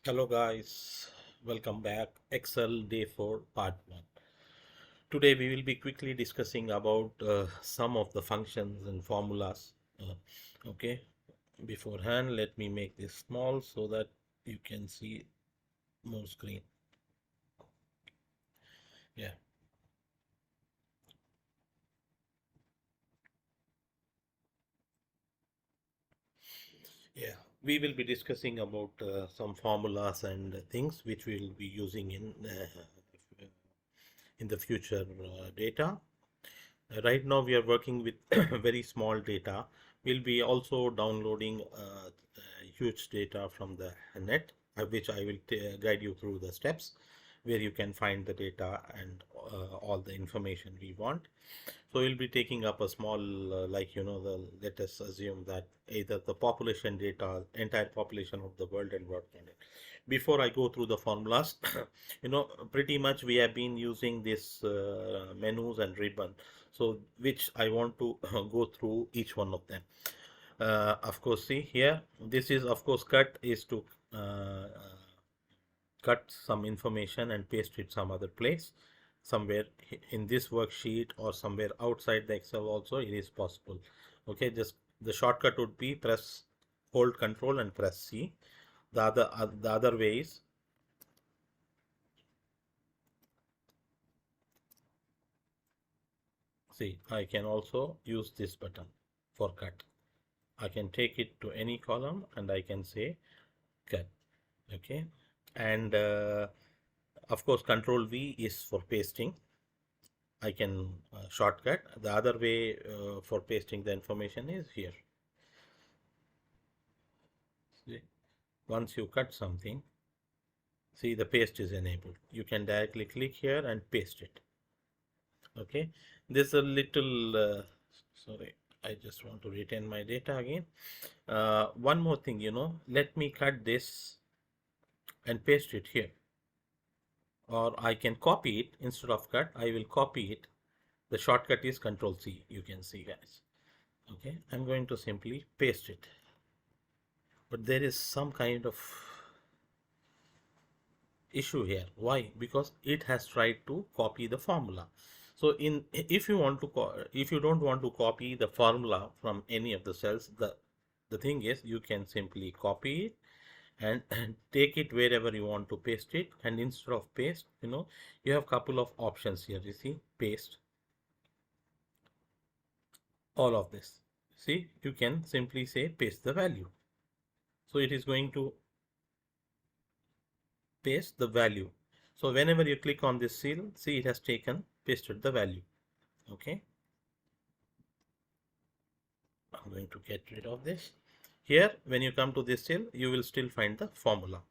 Hello guys, welcome back. Excel day 4 part 1. Today we will be quickly discussing about some of the functions and formulas. Okay, beforehand let me make this small so that you can see more screen. Yeah, yeah. We will be discussing about some formulas and things which we will be using in the future data. Right now we are working with very small data. We'll be also downloading huge data from the net, which I will guide you through the steps where you can find the data and all the information we want. So we'll be taking up a small, let us assume that either the population data, entire population of the world and what can it. Before I go through the formulas, pretty much we have been using this menus and ribbon. So which I want to go through each one of them. Of course, see here, this is of course cut is to cut some information and paste it some other place, somewhere in this worksheet or somewhere outside the Excel also it is possible. Okay, just the shortcut would be press hold control and press C. The other way is, see, I can also use this button for cut. I can take it to any column and I can say cut. Okay, and of course control V is for pasting. I can shortcut. The other way for pasting the information is here. See, once you cut something, see, the paste is enabled. You can directly click here and paste it. Okay, this a little sorry, I just want to retain my data again. One more thing, let me cut this and paste it here, or I can copy it. Instead of cut, I will copy it. The shortcut is Control C, you can see, guys. Okay, I'm going to simply paste it, but there is some kind of issue here. Why? Because it has tried to copy the formula. So in if you want to if you don't want to copy the formula from any of the cells, the thing is you can simply copy it and take it wherever you want to paste it. And instead of paste, you have couple of options here. You see, paste, all of this. See, you can simply say paste the value. So it is going to paste the value. So whenever you click on this cell, see, it has pasted the value. Okay, I'm going to get rid of this. Here, when you come to this cell, you will still find the formula.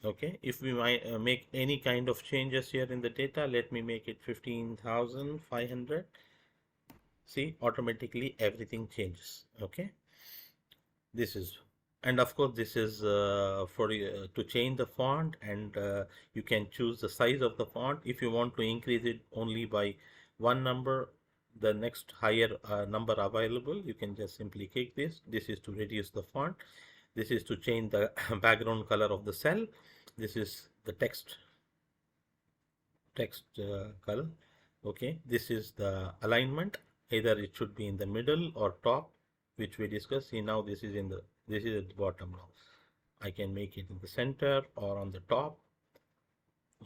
Okay, if we might make any kind of changes here in the data, let me make it 15,500. See, automatically everything changes. Okay, this is, and of course this is for to change the font, and you can choose the size of the font. If you want to increase it only by one number, the next higher number available, you can just simply click this. This is to reduce the font. This is to change the background color of the cell. This is the text color. Okay, this is the alignment. Either it should be in the middle or top, which we discussed. See, now this is at the bottom now. I can make it in the center or on the top.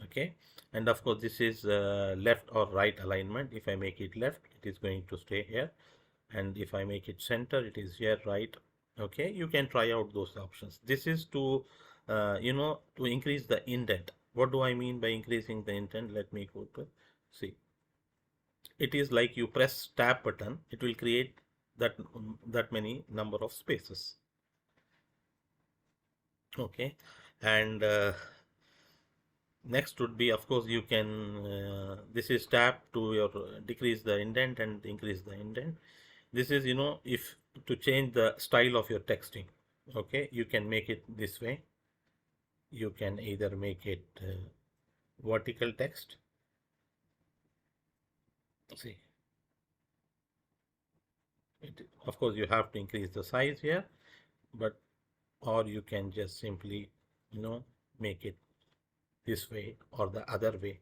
Okay, and of course this is left or right alignment. If I make it left, it is going to stay here, and if I make it center, it is here, right. Okay, you can try out those options. This is to to increase the indent. What do I mean by increasing the indent? Let me go to see. It is like you press tab button, it will create that many number of spaces. Okay, and next would be, of course, you can this is tab to your decrease the indent and increase the indent. This is, if to change the style of your texting. Okay, you can make it this way. You can either make it vertical text. See, of course you have to increase the size here, but or you can just simply, make it this way or the other way.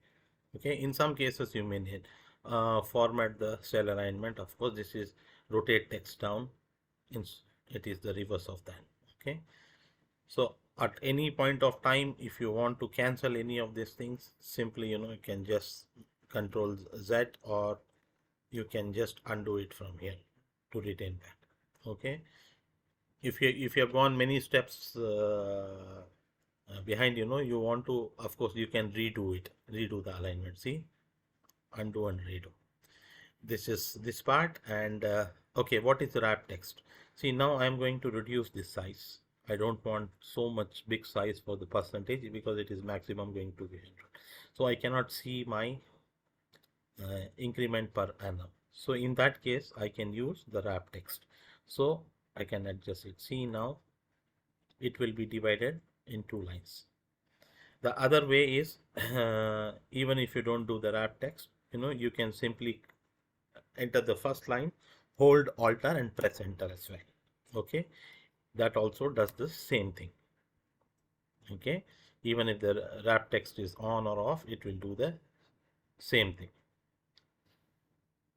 Okay, in some cases you may need format the cell alignment. Of course, this is rotate text down. It is the reverse of that. Okay, so at any point of time, if you want to cancel any of these things, simply you can just control Z, or you can just undo it from here to retain that. Okay, if you have gone many steps behind, you want to, of course, you can redo the alignment. See, undo and redo. This is this part. And okay, what is the wrap text? See, now I'm going to reduce this size. I don't want so much big size for the percentage, because it is maximum going to be 100. So I cannot see my increment per annum. So in that case, I can use the wrap text. So I can adjust it. See, now it will be divided in 2 lines. The other way is, even if you don't do the wrap text, you can simply enter the first line, hold Alt and press enter as well. Okay, that also does the same thing. Okay, even if the wrap text is on or off, it will do the same thing.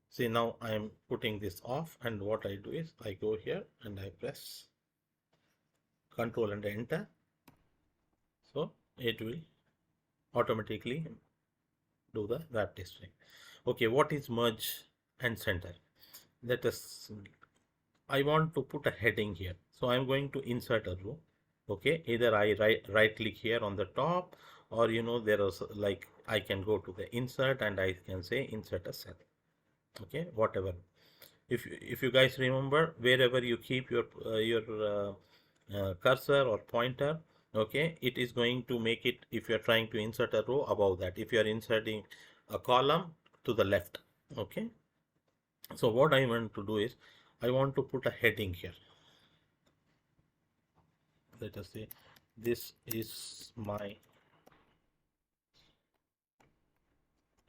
See, now I am putting this off, and what I do is I go here and I press Control and enter. So it will automatically do the wrap testing. Okay, what is merge and center? Let us, I want to put a heading here. So I'm going to insert a row. Okay, either I right click here on the top, or there is, like, I can go to the insert and I can say insert a cell. Okay, whatever. If you guys remember, wherever you keep your cursor or pointer, okay, it is going to make it, if you're trying to insert a row, above that. If you're inserting a column, to the left. Okay, so what I want to do is I want to put a heading here. Let us say this is my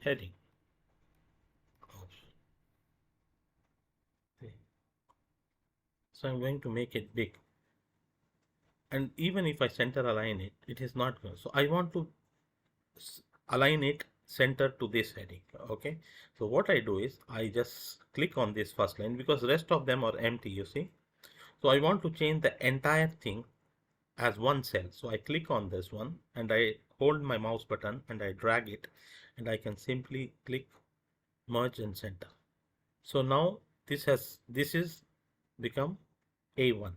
heading. So I'm going to make it big, and even if I center align it, it is not going. So I want to align it center to this heading. Okay, so what I do is I just click on this first line, because the rest of them are empty, you see. So I want to change the entire thing as one cell. So I click on this one and I hold my mouse button and I drag it, and I can simply click merge and center. So now this is become A1.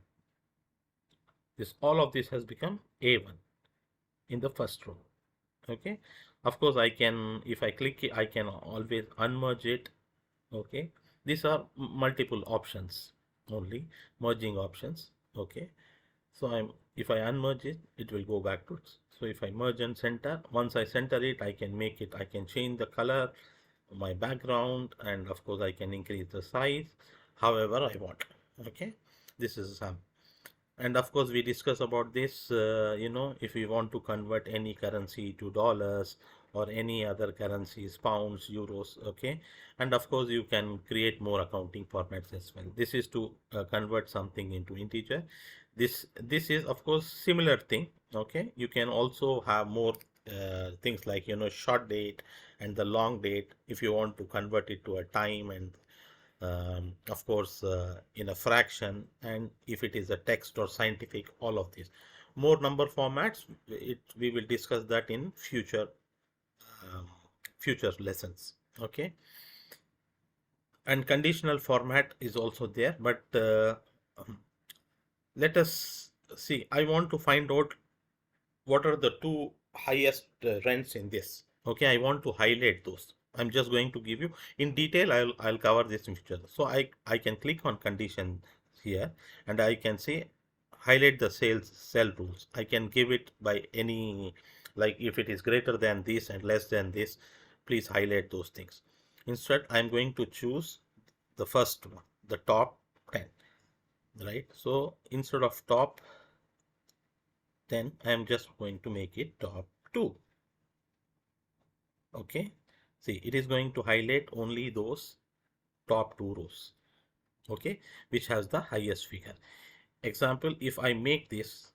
All of this has become A1 in the first row. Okay, of course I can, if I click it, I can always unmerge it. Okay, these are multiple options, only merging options. Okay, so if I unmerge it, it will go back to it. So if I merge and center, once I center it, I can make it, I can change the color, my background, and of course I can increase the size however I want. Okay, this is some. And of course we discuss about this, if you want to convert any currency to dollars or any other currencies, pounds, euros. Okay, and of course you can create more accounting formats as well. This is to convert something into integer. This is of course similar thing. Okay, you can also have more things like short date and the long date, if you want to convert it to a time, and of course in a fraction, and if it is a text or scientific, all of this. More number formats, we will discuss that in future lessons. Okay, and conditional format is also there, but let us see. I want to find out what are the 2 highest rents in this. Okay, I want to highlight those. I'm just going to give you in detail. I'll cover this in future. So I can click on condition here, and I can say highlight the cell rules. I can give it by any, like if it is greater than this and less than this, please highlight those things. Instead, I'm going to choose the first one, the top 10, right? So instead of top 10, I am just going to make it top 2. Okay, see, it is going to highlight only those top 2 rows, okay, which has the highest figure. Example, if I make this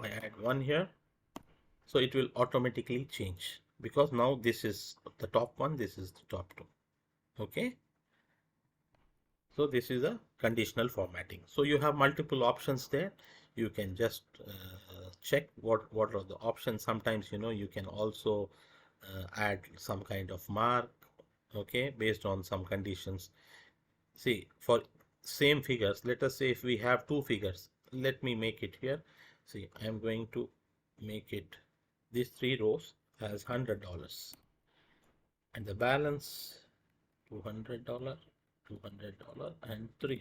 I add 1 here, so it will automatically change because now this is the top one, this is the top two. Okay, so this is a conditional formatting. So you have multiple options there. You can just check what are the options. Sometimes you can also add some kind of mark, okay, based on some conditions. See, for same figures, let us say if we have two figures, let me make it here. See, I am going to make it these 3 rows as $100 and the balance $200, $200 and $300.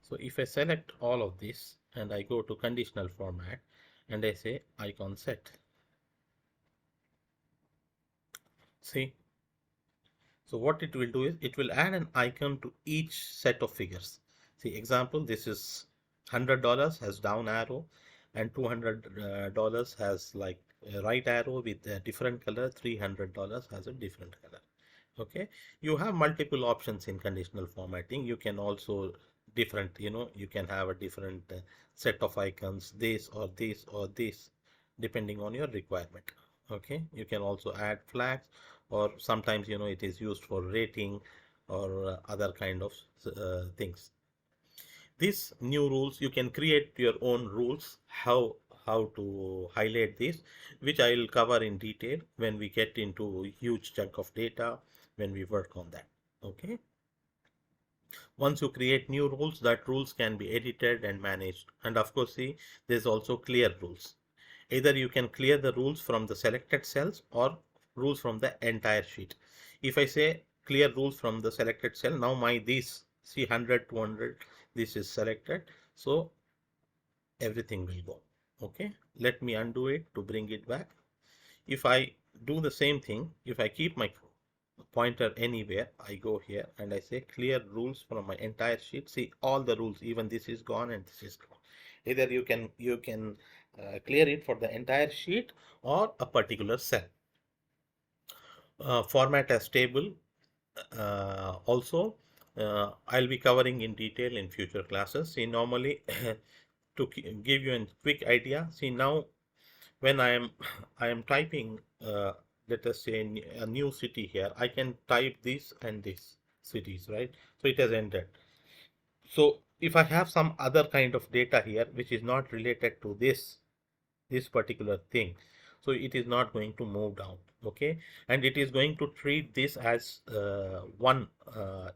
So if I select all of this and I go to conditional format and I say icon set, see, so what it will do is it will add an icon to each set of figures. See, example, this is $100 has down arrow and $200 has like a right arrow with a different color, $300 has a different color. Okay, you have multiple options in conditional formatting. You can also different, you can have a different set of icons, this or this or this, depending on your requirement. Okay, you can also add flags, or sometimes it is used for rating or other kind of things. These new rules, you can create your own rules, how to highlight this, which I will cover in detail when we get into a huge chunk of data, when we work on that. Okay, once you create new rules, that rules can be edited and managed. And of course, see, there's also clear rules. Either you can clear the rules from the selected cells or rules from the entire sheet. If I say clear rules from the selected cell, now my these see 100, 200, this is selected, so everything will go. Okay, let me undo it to bring it back. If I do the same thing, if I keep my pointer anywhere, I go here and I say clear rules from my entire sheet. See, all the rules, even this is gone and this is gone. Either you can clear it for the entire sheet or a particular cell. Format as table. Also, I'll be covering in detail in future classes. See, normally to give you a quick idea, see now when I am typing, let us say a new city here, I can type this and this cities, right? So it has entered. So if I have some other kind of data here which is not related to this particular thing, so it is not going to move down. Okay, and it is going to treat this as one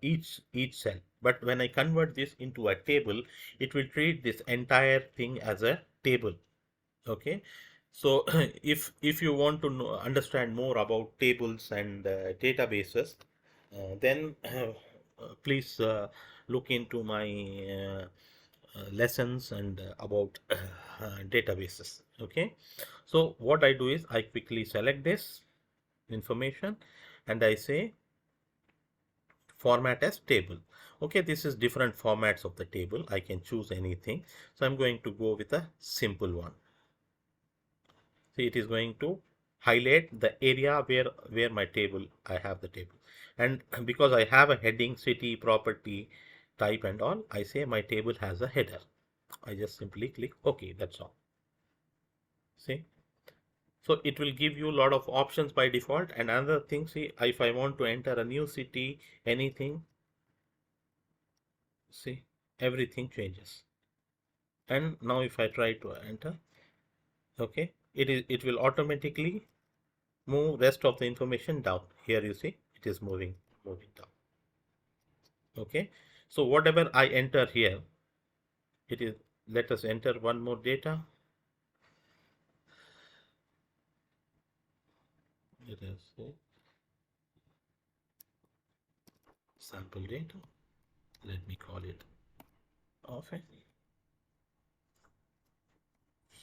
each cell. But when I convert this into a table, it will treat this entire thing as a table. Okay, so if you want to understand more about tables and databases, then please look into my lessons and about databases. Okay, so what I do is I quickly select this information and I say format as table. Okay, this is different formats of the table. I can choose anything, so I'm going to go with a simple one. See, it is going to highlight the area where my table, I have the table. And because I have a heading, city, property, type and all, I say my table has a header. I just simply click OK, that's all. See, so it will give you a lot of options by default. And another thing, see, if I want to enter a new city, anything, see, everything changes. And now if I try to enter, okay, it will automatically move rest of the information down. Here you see it is moving down. Okay, so whatever I enter here, it is, let us enter one more data. Let us say sample data. Let me call it often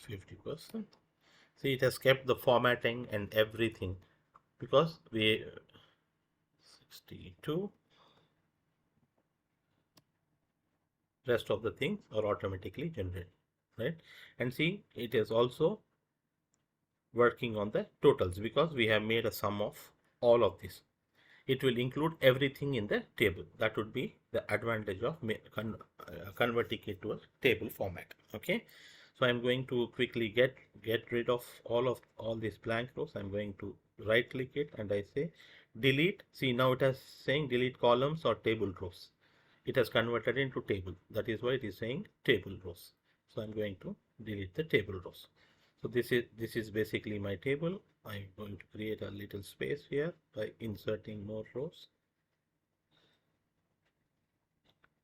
50%. See, it has kept the formatting and everything because we 62, rest of the things are automatically generated, right? And see, it is also working on the totals because we have made a sum of all of this. It will include everything in the table. That would be the advantage of converting it to a table format. Okay, So I'm going to quickly get rid of all these blank rows. I'm going to right click it and I say delete. See, now it is saying delete columns or table rows. It has converted into table. That is why it is saying table rows. So I'm going to delete the table rows. So this is basically my table. I'm going to create a little space here by inserting more rows.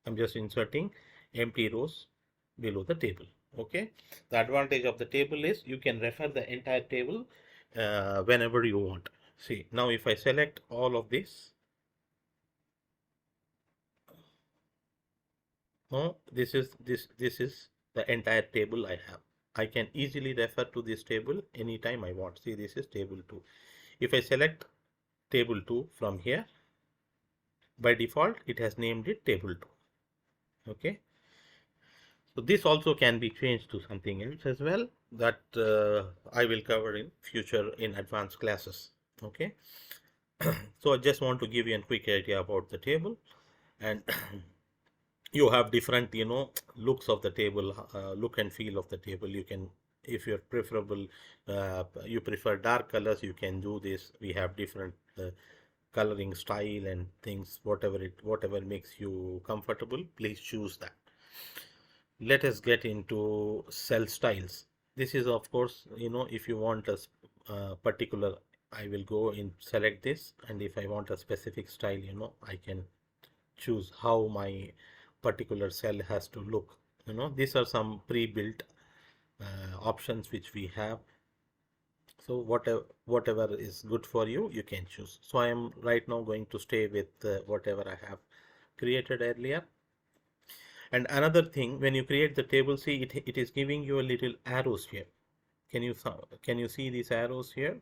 I'm just inserting empty rows below the table. Okay. The advantage of the table is you can refer the entire table whenever you want. See, now if I select all of this, this is the entire table I have. I can easily refer to this table anytime I want. See, this is table 2. If I select table 2 from here, by default it has named it table 2. Okay. So this also can be changed to something else as well that I will cover in future in advanced classes. Okay. So I just want to give you a quick idea about the table, and you have different, looks of the table, look and feel of the table. You can, if you're preferable, you prefer dark colors, you can do this. We have different coloring style and things, whatever makes you comfortable, please choose that. Let us get into cell styles. This is, of course, if you want a particular, I will go in select this, and if I want a specific style, I can choose how my particular cell has to look. These are some pre-built options which we have. So whatever is good for you, you can choose. So I am right now going to stay with whatever I have created earlier. And another thing, when you create the table, see, it is giving you a little arrows here. Can you see these arrows here?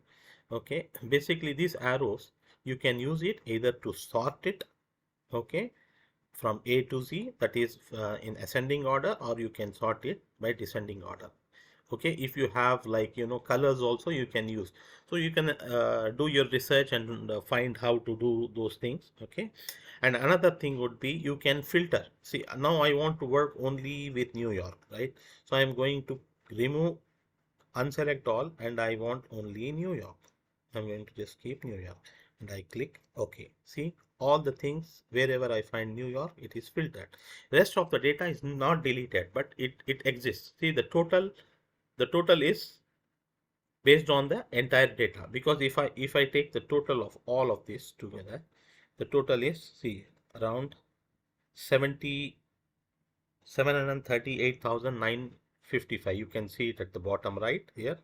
Okay, basically these arrows, you can use it either to sort it, okay, from A to Z, that is in ascending order, or you can sort it by descending order. Okay, if you have like colors also, you can use. So you can do your research and find how to do those things. Okay, and another thing would be you can filter. See, now I want to work only with New York, right? So I'm going to remove, unselect all, and I want only New York. I'm going to just keep New York, and I click OK. See, all the things wherever I find New York, it is filtered. Rest of the data is not deleted, but it exists. See, the total is based on the entire data, because if I take the total of all of this together, the total is, see, around 738,955. You can see it at the bottom right here.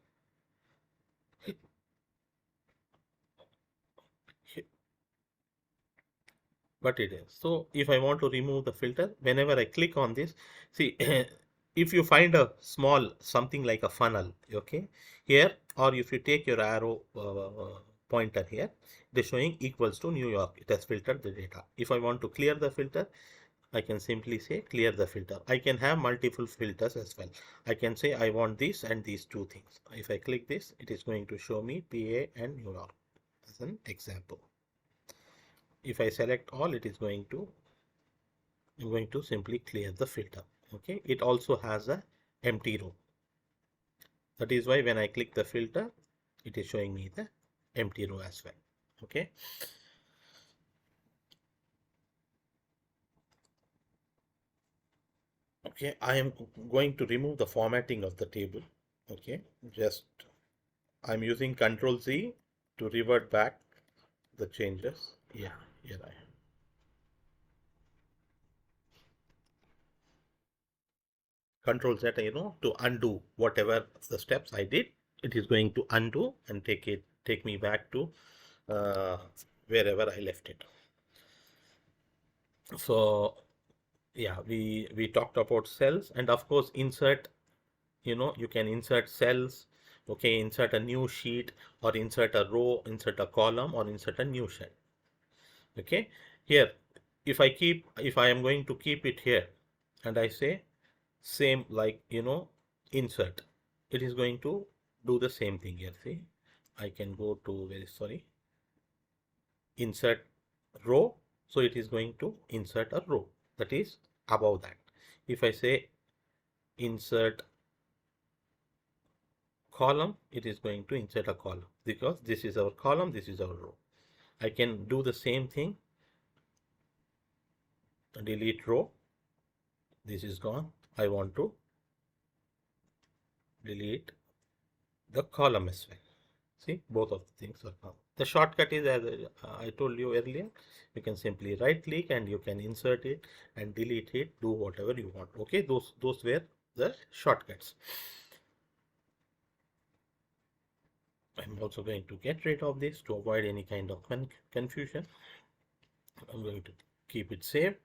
But it is. So if I want to remove the filter, whenever I click on this, see, if you find a small something like a funnel, okay, here, or if you take your arrow pointer here, it is showing equals to New York. It has filtered the data. If I want to clear the filter, I can simply say clear the filter. I can have multiple filters as well. I can say I want this and these two things. If I click this, it is going to show me PA and New York as an example. If I select all, it is going to, I'm going to simply clear the filter. Okay, it also has a empty row. That is why when I click the filter, it is showing me the empty row as well. Okay. Okay, I am going to remove the formatting of the table. Okay, just I'm using Control Z to revert back the changes. Yeah, here I am. Control Z, to undo whatever the steps I did. It is going to undo and take me back to wherever I left it. So yeah, we talked about cells, and of course insert, you can insert cells. Okay, insert a new sheet, or insert a row, insert a column, or insert a new cell. Okay, here, if I am going to keep it here, and I say same, like, insert, it is going to do the same thing here. See, I can go to, very sorry, insert row, so it is going to insert a row that is above that. If I say insert column, it is going to insert a column because this is our column, this is our row. I can do the same thing, delete row, this is gone. I want to delete the column as well. See, both of the things are gone. The shortcut is, as I told you earlier, you can simply right click and you can insert it and delete it, do whatever you want. Okay, those were the shortcuts. I'm also going to get rid of this to avoid any kind of confusion. I'm going to keep it saved.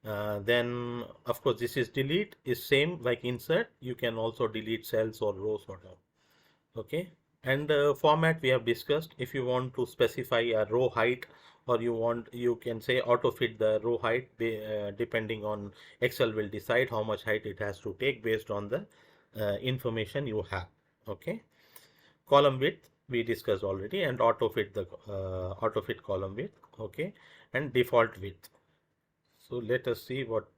Then of course this is delete is same like insert. You can also delete cells or rows, whatever. Okay, and format we have discussed. If you want to specify a row height, or you can say auto fit the row height, depending on Excel will decide how much height it has to take based on the information you have. Okay, column width we discussed already, and auto fit the auto fit column width. Okay, and default width. So let us see what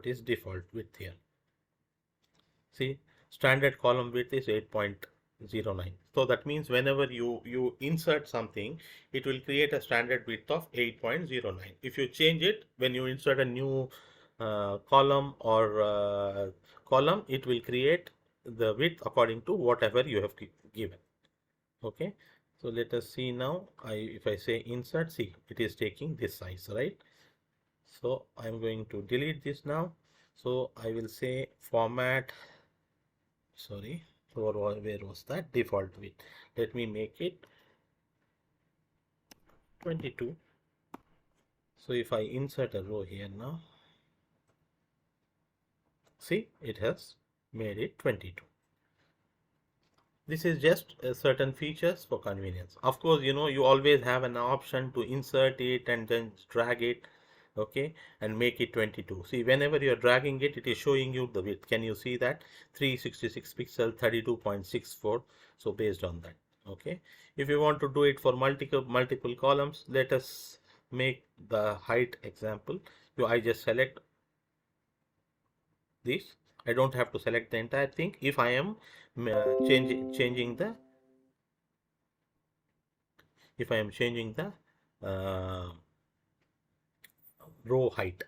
is default width here. See, standard column width is 8.09. So that means whenever you insert something, it will create a standard width of 8.09. If you change it, when you insert a new column or column, it will create the width according to whatever you have given. Okay, so let us see now. If I say insert, see, it is taking this size, right? So I'm going to delete this now. So I will say format, sorry, where was that default width? Let me make it 22. So if I insert a row here now, see, it has made it 22. This is just certain features for convenience. Of course, you always have an option to insert it and then drag it, okay, and make it 22. See, whenever you are dragging it, it is showing you the width. Can you see that? 366 pixel, 32.64. So based on that, okay. If you want to do it for multiple columns, let us make the height example. I just select this. I don't have to select the entire thing. If I am changing the row height,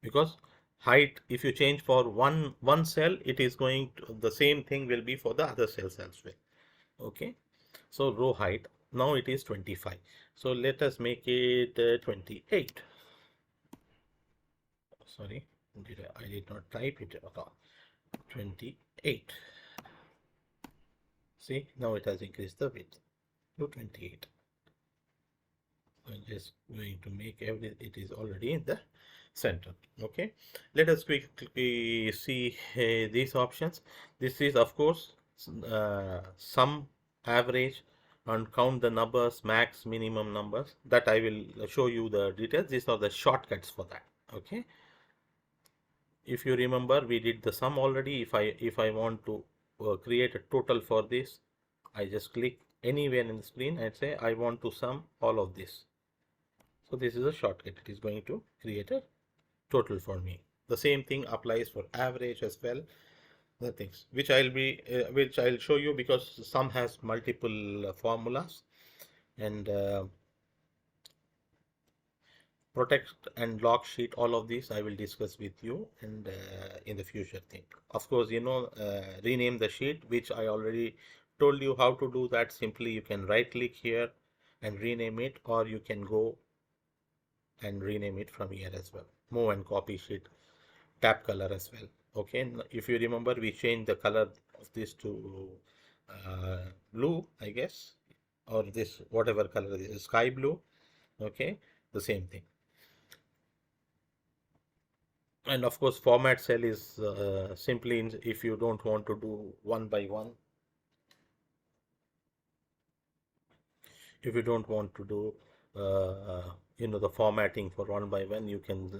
because height, if you change for one cell, it is going to, the same thing will be for the other cells as well. Okay, so row height now it is 25. So let us make it 28. Sorry, I did not type it at all. 28. See, now it has increased the width to 28. I'm just going to make it is already in the center. Okay, let us quickly see these options. This is of course sum, average, and count the numbers, max, minimum numbers. That I will show you the details. These are the shortcuts for that. Okay, if you remember, we did the sum already. If I want to create a total for this, I just click anywhere in the screen and say I want to sum all of this. So this is a shortcut. It is going to create a total for me. The same thing applies for average as well. The things which I'll show you, because sum has multiple formulas, and protect and log sheet, all of these I will discuss with you and in the future thing. Of course, rename the sheet, which I already told you how to do that. Simply you can right click here and rename it, or you can go and rename it from here as well. Move and copy sheet, tap color as well. Okay, if you remember, we changed the color of this to blue, I guess, or this whatever color this is, sky blue. Okay, the same thing. And of course, format cell is simply if you don't want to do one by one. If you don't want to do the formatting for one by one, you can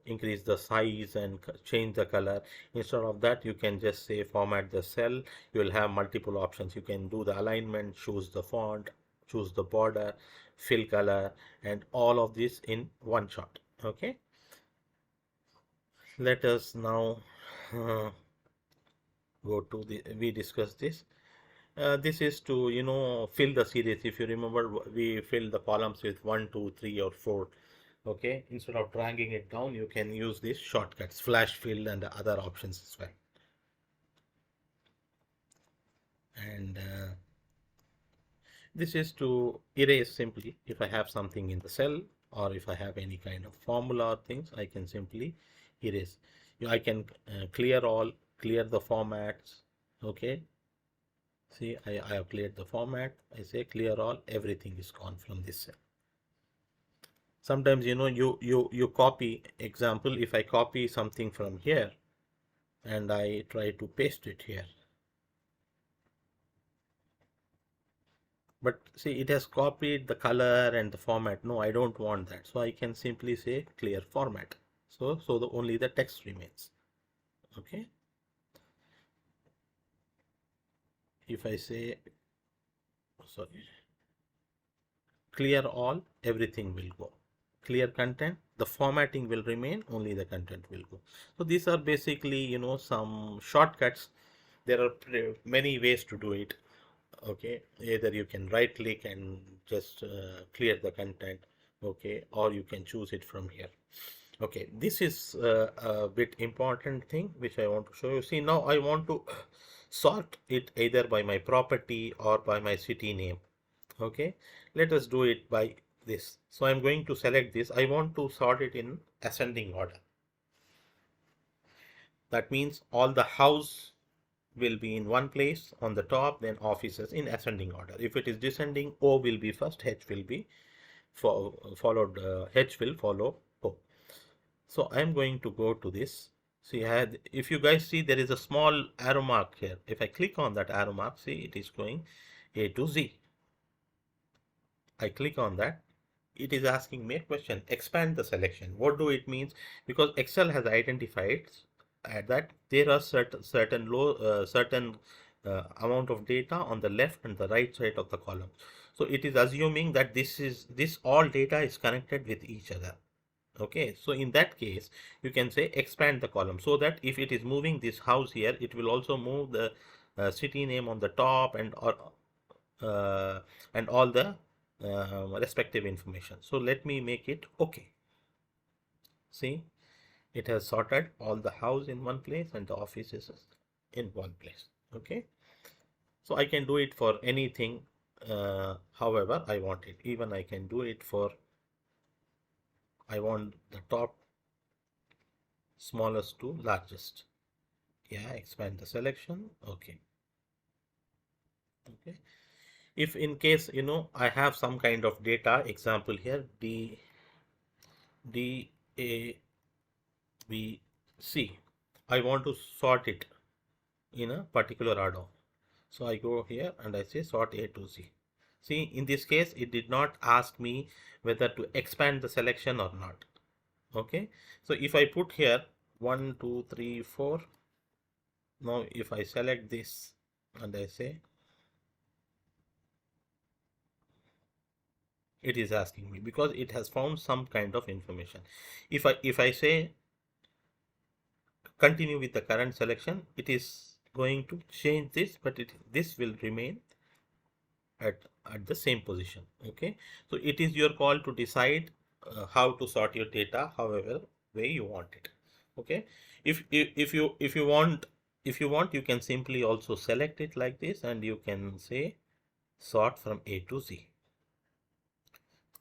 increase the size and change the color. Instead of that, you can just say format the cell. You will have multiple options. You can do the alignment, choose the font, choose the border, fill color, and all of this in one shot. Okay, let us now go go to the, we discussed this. This is to, you know, fill the series. If you remember, we fill the columns with 1, 2, 3, or 4. Okay, instead of dragging it down, you can use these shortcuts, flash fill and other options as well. And this is to erase simply. If I have something in the cell, or if I have any kind of formula or things, I can simply erase. I can clear all, clear the formats. Okay, see, I have cleared the format. I say clear all, everything is gone from this cell. Sometimes, you know, you copy, example, if I copy something from here and I try to paste it here, but see, it has copied the color and the format. No, I don't want that. So I can simply say clear format. So only the text remains. Okay. If I say, sorry, clear all, everything will go. Clear content, the formatting will remain, only the content will go. So these are basically, you know, some shortcuts. There are many ways to do it. Okay, either you can right click and just clear the content. Okay, or you can choose it from here. Okay, this is a bit important thing which I want to show you. See, now I want to sort it either by my property or by my city name. Okay, let us do it by this. So I'm going to select this. I want to sort it in ascending order. That means all the house will be in one place on the top, then offices in ascending order. If it is descending, O will be first, H will be followed, H will follow O. So I'm going to go to this. See, if you guys see, there is a small arrow mark here. If I click on that arrow mark, see, it is going A to Z. I click on that. It is asking me a question, expand the selection. What do it means? Because Excel has identified that there are certain amount of data on the left and the right side of the column. So it is assuming that this all data is connected with each other. Okay, so in that case, you can say expand the column, so that if it is moving this house here, it will also move the city name on the top and all the respective information. So let me make it okay. See, it has sorted all the house in one place and the offices in one place. Okay, so I can do it for anything however I want it. Even I can do it for, I want the top smallest to largest. Yeah, expand the selection. Okay. Okay, if in case, you know, I have some kind of data, example here, D A B C, I want to sort it in a particular order. So I go here and I say sort A to Z. See, in this case, it did not ask me whether to expand the selection or not. Okay, so if I put here 1, 2, 3, 4, now if I select this and I say, it is asking me because it has found some kind of information. If I say continue with the current selection, it is going to change this, but this will remain at the same position. Okay, so it is your call to decide how to sort your data however way you want it. Okay, if you want, you can simply also select it like this and you can say sort from A to Z.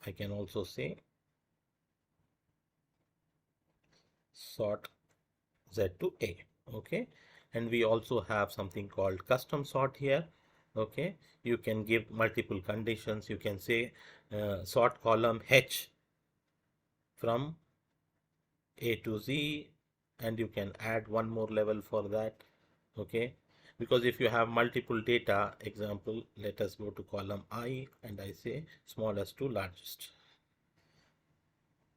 I can also say sort Z to A. Okay, and we also have something called custom sort here. Okay, you can give multiple conditions. You can say sort column H from A to Z, and you can add one more level for that. Okay, because if you have multiple data, example, let us go to column I and I say smallest to largest.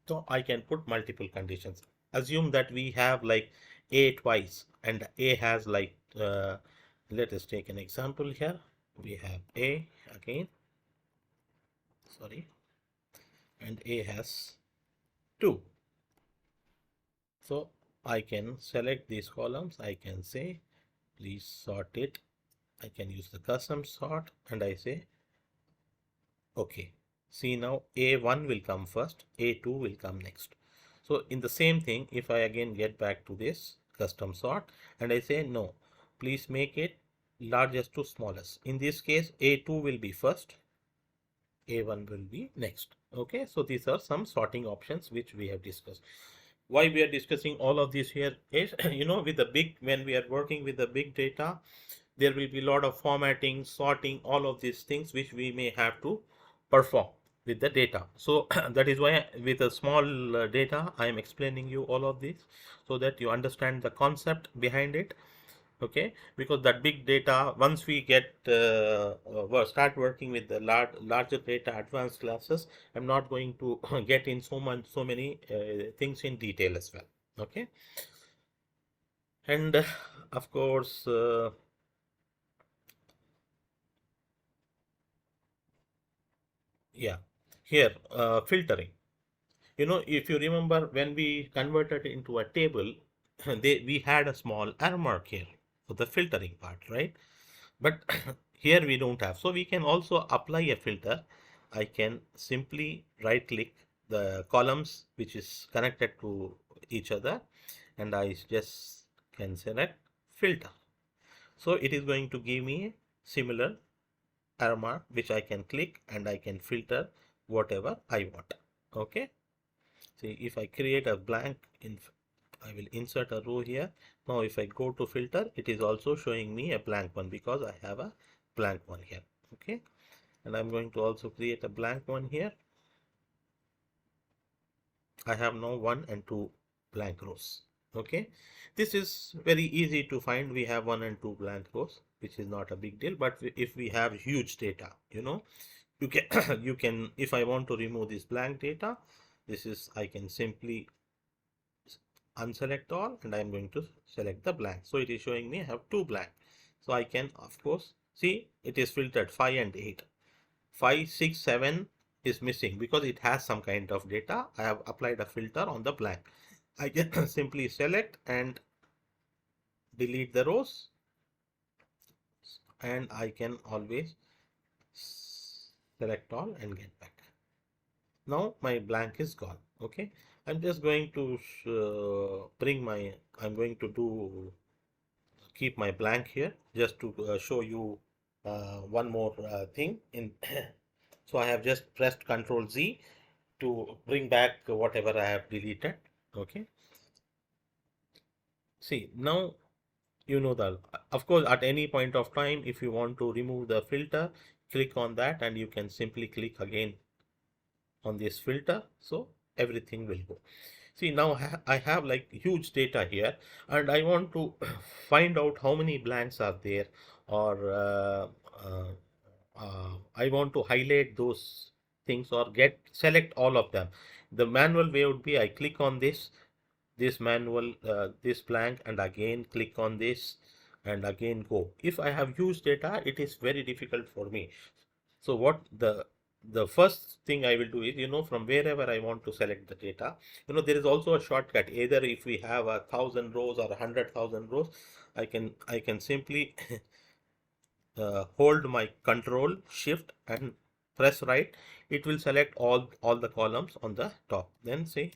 So I can put multiple conditions. Assume that we have like A twice and A has like, let us take an example here. We have A again, sorry, and A has 2. So I can select these columns. I can say please sort it. I can use the custom sort and I say okay. See, now A1 will come first, A2 will come next. So in the same thing, if I again get back to this custom sort and I say no, please make it largest to smallest. In this case, A2 will be first, A1 will be next. Okay, so these are some sorting options which we have discussed. Why we are discussing all of this here is, with the big, when we are working with the big data, there will be a lot of formatting, sorting, all of these things which we may have to perform with the data. So that is why with a small data, I am explaining you all of this so that you understand the concept behind it. Okay, because that big data, once we get start working with the larger data, advanced classes, I'm not going to get in so many things in detail as well. Okay, and of course, yeah, here filtering. If you remember, when we converted into a table, we had a small arrow mark here for the filtering part, right? But here we don't have. So we can also apply a filter. I can simply right click the columns which is connected to each other and I just can select filter. So it is going to give me a similar arrow mark which I can click and I can filter whatever I want. Okay. See, if I create a blank, I will insert a row here. Now if I go to filter, it is also showing me a blank one because I have a blank one here. Okay, and I'm going to also create a blank one here. I have now 1 and 2 blank rows. Okay, this is very easy to find. We have 1 and 2 blank rows, which is not a big deal. But if we have huge data, you can you can, if I want to remove this blank data, I can simply unselect all and I'm going to select the blank. So it is showing me I have 2 blank. So I can, of course, see it is filtered 5 and 8. 5, 6, 7 is missing because it has some kind of data. I have applied a filter on the blank. I can simply select and delete the rows and I can always select all and get back. Now my blank is gone. Okay, I'm just going to I'm going to keep my blank here just to show you one more thing in so I have just pressed Ctrl Z to bring back whatever I have deleted. Okay, see, now of course at any point of time if you want to remove the filter, click on that and you can simply click again on this filter, so everything will go. See, now I have like huge data here and I want to find out how many blanks are there, or I want to highlight those things or select all of them. The manual way would be I click on this manual, this blank, and again click on this and again go. If I have huge data, it is very difficult for me. So what the first thing I will do is, from wherever I want to select the data, there is also a shortcut. Either if we have 1,000 rows or 100,000 rows, I can simply hold my Control Shift and press right. It will select all the columns on the top. Then say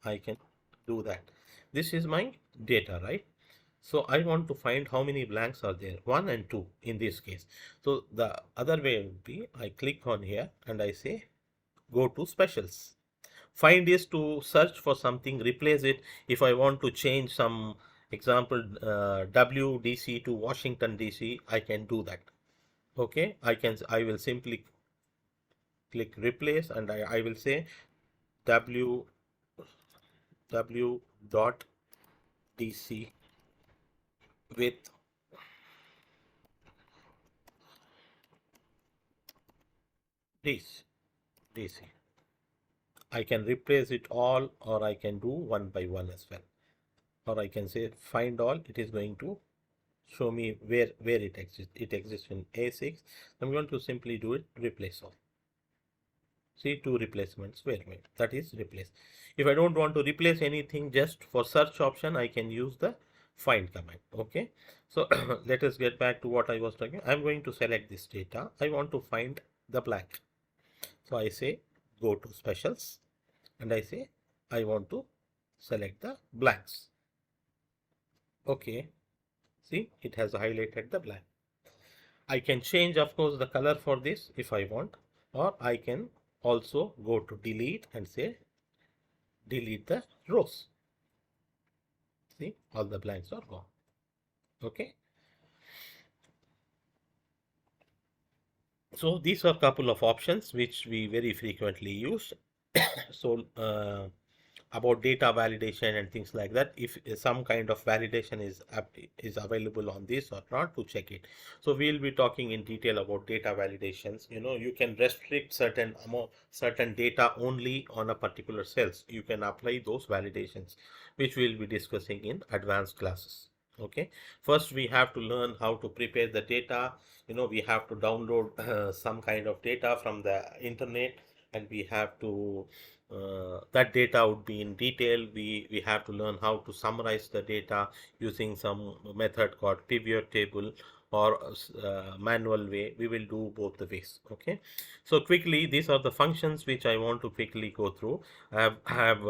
I can do that. This is my data, right? So I want to find how many blanks are there, 1 and 2 in this case. So the other way would be I click on here and I say go to specials. Find is to search for something, replace it. If I want to change some example WDC to Washington DC, I can do that. Okay, I will simply click replace and I will say W dot DC with this DC. I can replace it all, or I can do one by one as well, or I can say find all. It is going to show me where it exists. It exists in A6. I'm going to simply do it replace all. See, two replacements were made. That is replace. If I don't want to replace anything, just for search option I can use the find command. Okay, so let us get back to what I was talking. I'm going to select this data. I want to find the blank. So I say go to specials and I say I want to select the blanks. Okay, see, it has highlighted the blank. I can change, of course, the color for this if I want, or I can also go to delete and say delete the rows. See, all the blanks are gone. Okay. So these are a couple of options which we very frequently use. So about data validation and things like that, if some kind of validation is available on this or not, to check it. So we'll be talking in detail about data validations. You can restrict certain data only on a particular cells. You can apply those validations, which we'll be discussing in advanced classes. Okay, first we have to learn how to prepare the data. We have to download some kind of data from the internet, and we have to that data would be in detail. We have to learn how to summarize the data using some method called pivot table or manual way. We will do both the ways. Okay, so quickly, these are the functions which I want to quickly go through. I have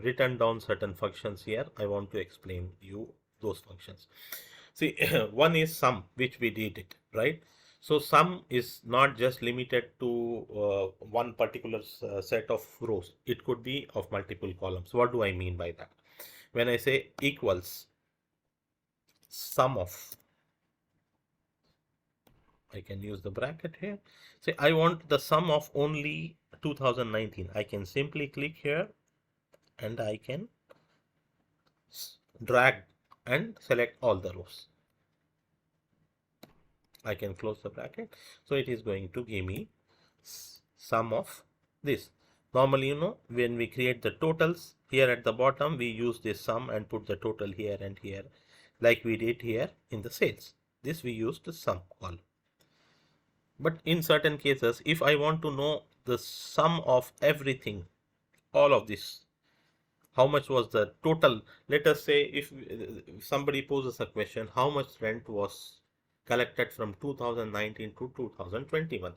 written down certain functions here. I want to explain you those functions. See, one is sum, which we did it, right? So sum is not just limited to one particular set of rows. It could be of multiple columns. What do I mean by that? When I say equals sum of, I can use the bracket here. Say I want the sum of only 2019. I can simply click here and I can drag and select all the rows. I can close the bracket. So it is going to give me sum of this. Normally, when we create the totals here at the bottom, we use this sum and put the total here and here, like we did here in the sales. This we use the sum column. But in certain cases, if I want to know the sum of everything, all of this, how much was the total? Let us say if somebody poses a question, how much rent was collected from 2019 to 2021?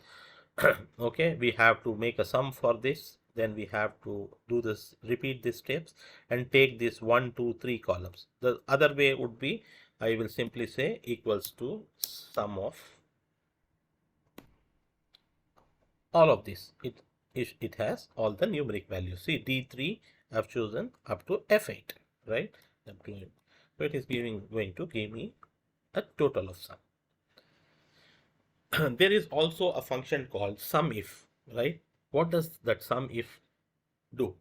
Okay, we have to make a sum for this. Then we have to do this, repeat these steps and take this 1, 2, 3 columns. The other way would be, I will simply say equals to sum of all of this. It has all the numeric values. See, D3 I've chosen up to F8, right? So it is going to give me a total of sum. There is also a function called SUMIF, right? What does that SUMIF do?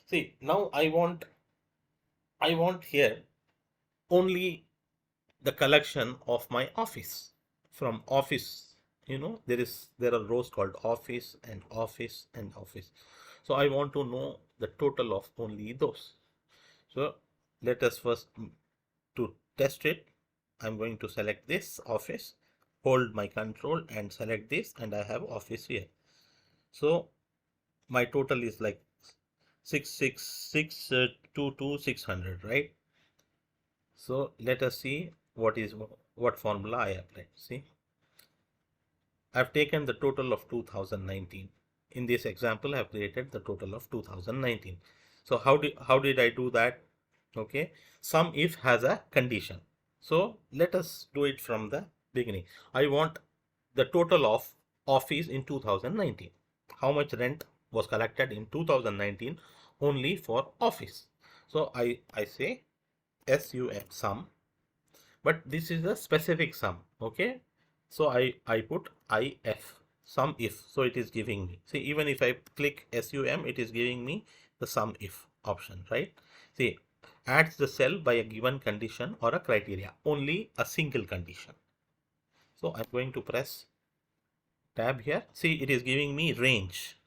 See, now I want here only the collection of my office. From office, there are rows called office and office and office. So I want to know the total of only those. So let us first, to test it, I'm going to select this office, hold my control and select this, and I have office here. So my total is like 666,22600, right? So let us see what formula I applied. See, I've taken the total of 2019. In this example, I've created the total of 2019. So how did I do that? Okay, SUMIF has a condition. So let us do it from the beginning. I want the total of office in 2019. How much rent was collected in 2019 only for office? So I say SUM sum, but this is a specific sum. Okay, so I put IF SUMIF. So it is giving me, see, even if I click SUM, it is giving me the SUMIF option, right? See, adds the cell by a given condition or a criteria, only a single condition. So I'm going to press tab here. See, it is giving me range,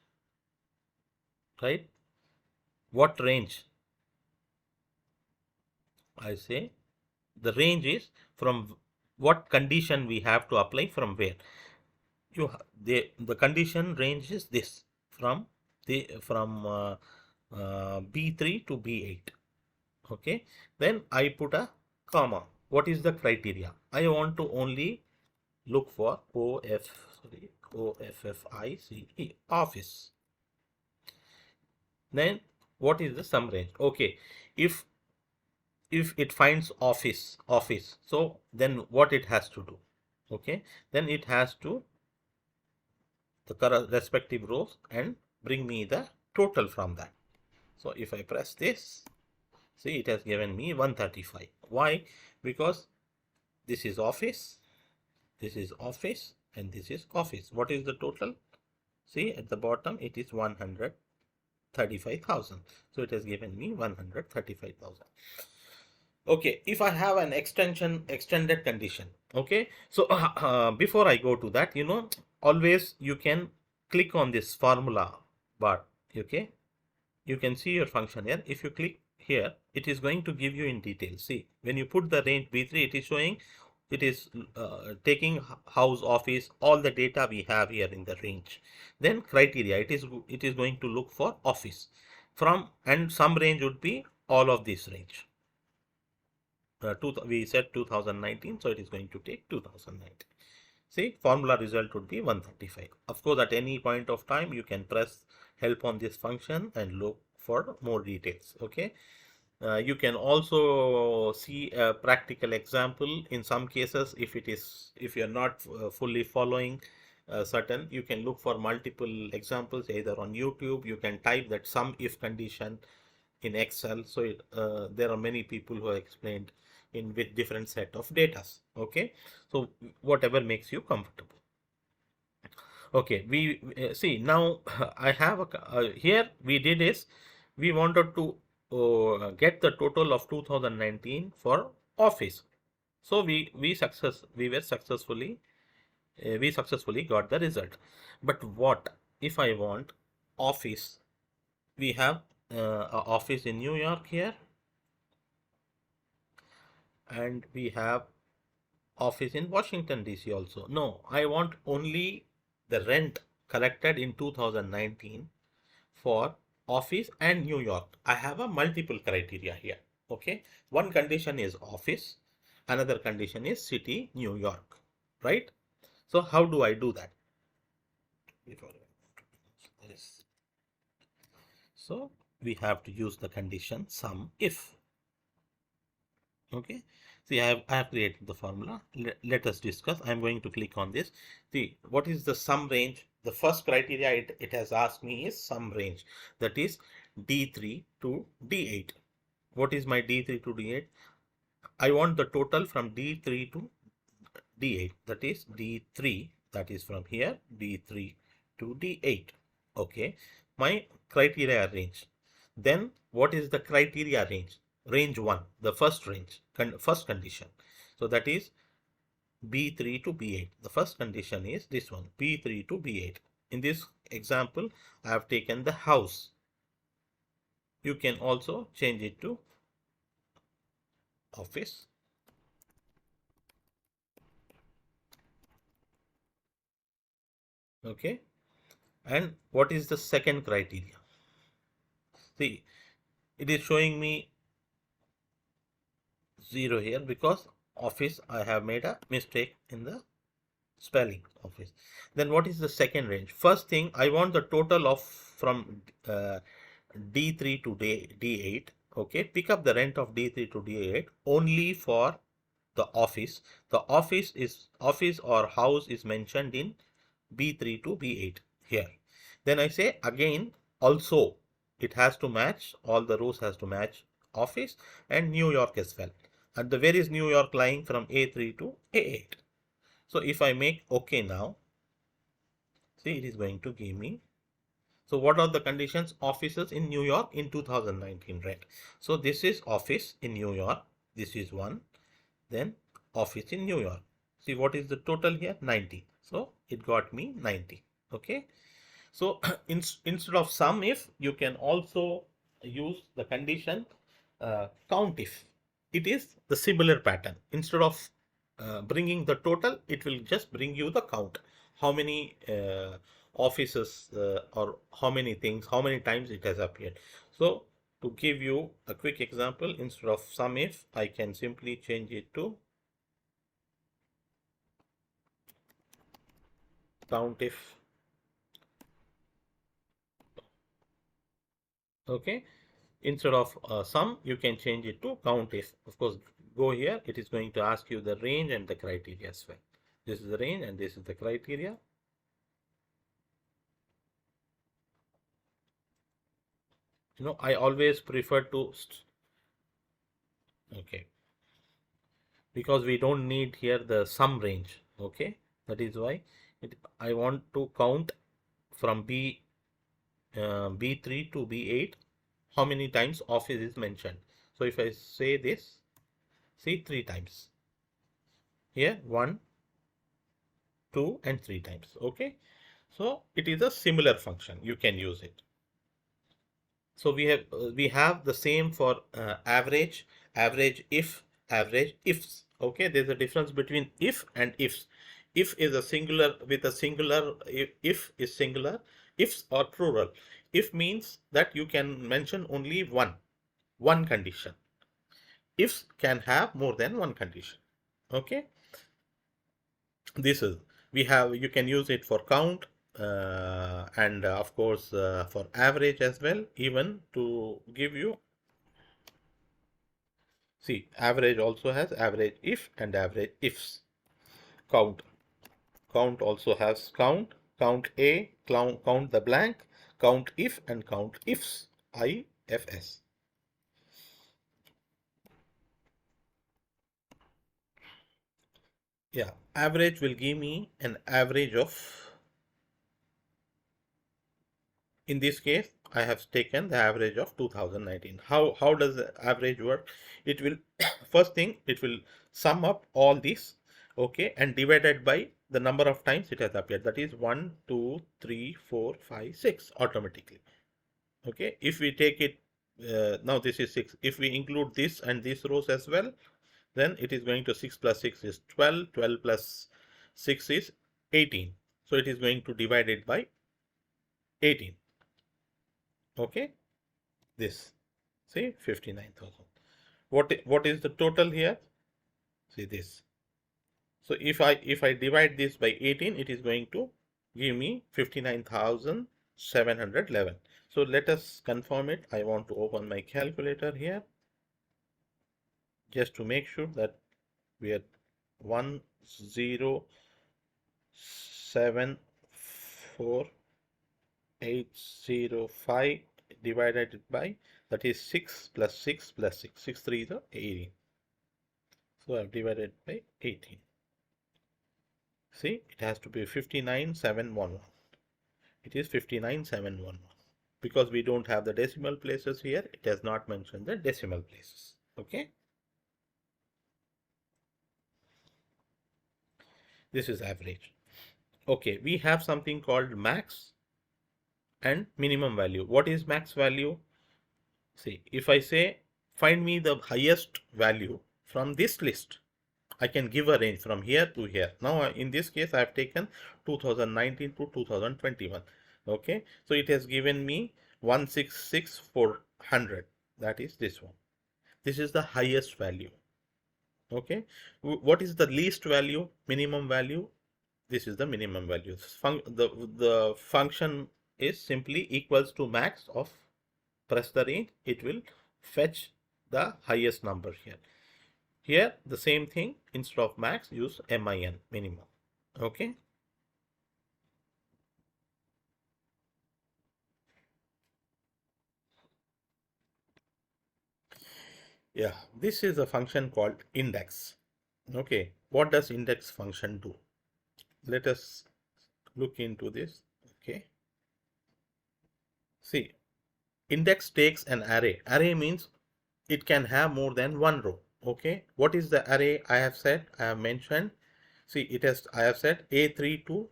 right? What range? I say the range is from what condition we have to apply, from where. The condition range is this, from B3 to B8. Okay, then I put a comma. What is the criteria? I want to only look for OFFICE, office. Then what is the sum range? Okay, if it finds office, so then what it has to do? Okay, then it has to the respective rows and bring me the total from that. So if I press this, see, it has given me 135. Why? Because this is office, and this is office. What is the total? See, at the bottom it is 135,000. So it has given me 135,000. Okay, if I have an extended condition. Okay, so before I go to that, always you can click on this formula bar. Okay, you can see your function here. If you click here, it is going to give you in detail. See, when you put the range B3, it is showing, it is taking house, office, all the data we have here in the range. Then criteria, it is going to look for office from, and some range would be all of this range. We said 2019, so it is going to take 2019. See, formula result would be 135. Of course, at any point of time, you can press help on this function and look for more details. Okay. You can also see a practical example. In some cases, if you're not fully following certain, you can look for multiple examples either on YouTube. You can type that SUMIF condition in Excel. So there are many people who have explained with different set of data. Okay, so whatever makes you comfortable. Okay, we see now. I have here we did is we wanted to get the total of 2019 for office. So we successfully got the result. But what if I want office? We have a office in New York here, and we have office in Washington DC also. No, I want only the rent collected in 2019 for office and New York. I have a multiple criteria here. Okay, one condition is office, another condition is city, New York, right? So how do I do that? So we have to use the condition SUMIF. Okay, see, I have created the formula. Let us discuss. I'm going to click on this. See, what is the sum range? The first criteria it has asked me is sum range, that is D3 to D8. What is my D3 to D8? I want the total from D3 to D8, that is D3, that is from here, D3 to D8. Okay, my criteria range. Then what is the criteria range? Range 1, the first range, first condition. So that is B3 to B8. The first condition is this one, B3 to B8. In this example, I have taken the house. You can also change it to office. Okay. And what is the second criteria? See, it is showing me 0 here because office, I have made a mistake in the spelling office. Then what is the second range? First thing, I want the total of from D3 to D8. Okay, pick up the rent of D3 to D8 only for the office. The office or house is mentioned in B3 to B8 here. Then I say again, also it has to match, all the rows has to match office and New York as well. And where is New York lying? From A3 to A8. So if I make OK now, see, it is going to give me. So what are the conditions? Offices in New York in 2019 rent. So this is office in New York. This is one. Then office in New York. See, what is the total here? 90. So it got me 90. Okay. So instead of SUMIF, you can also use the condition COUNTIF. It is the similar pattern. Instead of bringing the total, it will just bring you the count. How many offices or how many things, how many times it has appeared. So To give you a quick example, instead of SUMIF, I can simply change it to COUNTIF. Okay, instead of sum, you can change it to COUNTIF. Of course, go here, it is going to ask you the range and the criteria as well. This is the range and this is the criteria. I always prefer to okay, because we don't need here the sum range. Okay, that is why I want to count from B3 to B8 how many times office is mentioned. So if I say this, see 3 times here, 1, 2 and 3 times. Okay, so it is a similar function, you can use it. So we have the same for average, average if, average ifs. Okay, there's a difference between if and ifs. If is a singular with a singular, if is singular, ifs are plural. If means that you can mention only one condition. Ifs can have more than one condition. Okay, this is, you can use it for count and of course for average as well, even to give you, see, average also has average if and average ifs. Count also has count a, count the blank, count if and count ifs, ifs. Yeah, average will give me an average of, in this case I have taken the average of 2019. How does the average work? It will first thing, it will sum up all these, okay, and divided by the number of times it has appeared, that is 1 2 3 4 5 6 automatically. Okay, if we take it now this is 6, if we include this and these rows as well, then it is going to 6 plus 6 is 12, 12 plus 6 is 18, so it is going to divide it by 18. Okay, this, see, 59,000. What is the total here? See this. So if I divide this by 18, it is going to give me 59,711. So let us confirm it. I want to open my calculator here just to make sure that we are 1074805 divided by, that is 6 plus 6 plus 6, 6 3 is 18. So I've divided by 18. See, it has to be 59,711. It is 59,711. Because we don't have the decimal places here, it has not mentioned the decimal places. Okay. This is average. Okay, we have something called max and minimum value. What is max value? See, if I say find me the highest value from this list, I can give a range from here to here. Now in this case I have taken 2019 to 2021. Okay, so it has given me 166,400. That is this one. This is the highest value. Okay, what is the least value, minimum value? This is the minimum value. The function is simply equals to max of, press the range, it will fetch the highest number here. Here the same thing, instead of max use min, minimum. Okay. Yeah, this is a function called index. Okay, what does index function do? Let us look into this. Okay, see, index takes an array. Array means it can have more than one row. Okay, what is the array? I have said, I have mentioned, see, it has, I have said A3 to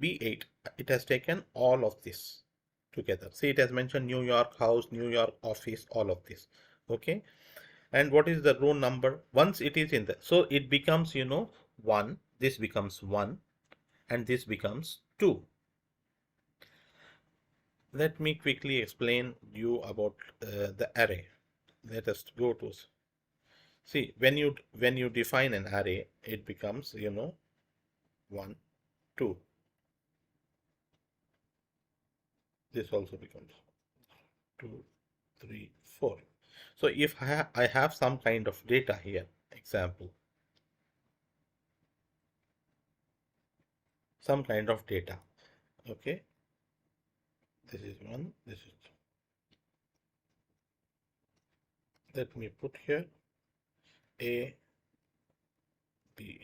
B8. It has taken all of this together. See, it has mentioned New York house, New York office, all of this. Okay, and what is the row number? Once it is in there, so it becomes, 1, this becomes 1 and this becomes 2. Let me quickly explain you about the array. Let us go to, see, when you define an array, it becomes, 1, 2. This also becomes 2, 3, 4. So if I have some kind of data here, example, some kind of data, okay, this is 1, this is 2. Let me put here A, B.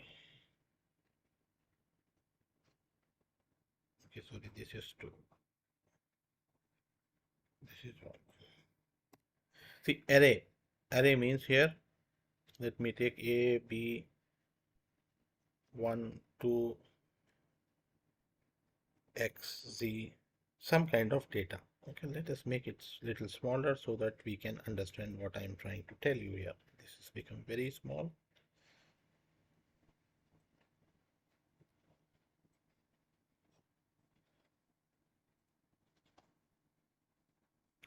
Okay, sorry, this is 2. This is 1. See, array. Array means here, let me take A, B, 1, 2, X, Z, some kind of data. Okay, let us make it little smaller so that we can understand what I am trying to tell you here. This has become very small.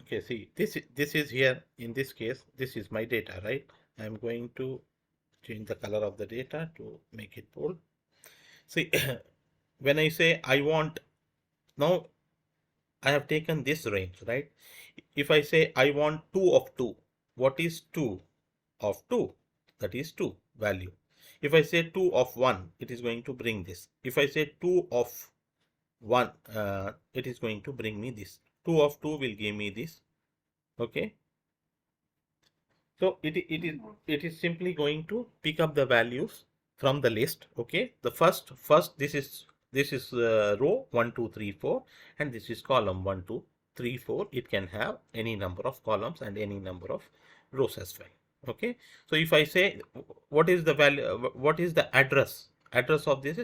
Okay, see, this is here, in this case, this is my data, right? I'm going to change the color of the data to make it bold. See, when I say I want, now I have taken this range, right? If I say I want 2 of 2, what is 2 of 2? That is 2 value. If I say 2 of 1, it is going to bring this. If I say 2 of 1, it is going to bring me this. 2 of 2 will give me this. Okay. So it is simply going to pick up the values from the list. Okay. The first this is row 1, 2, 3, 4, and this is column 1, 2, 3, 4. It can have any number of columns and any number of rows as well. Okay. So if I say what is the value, what is the address of this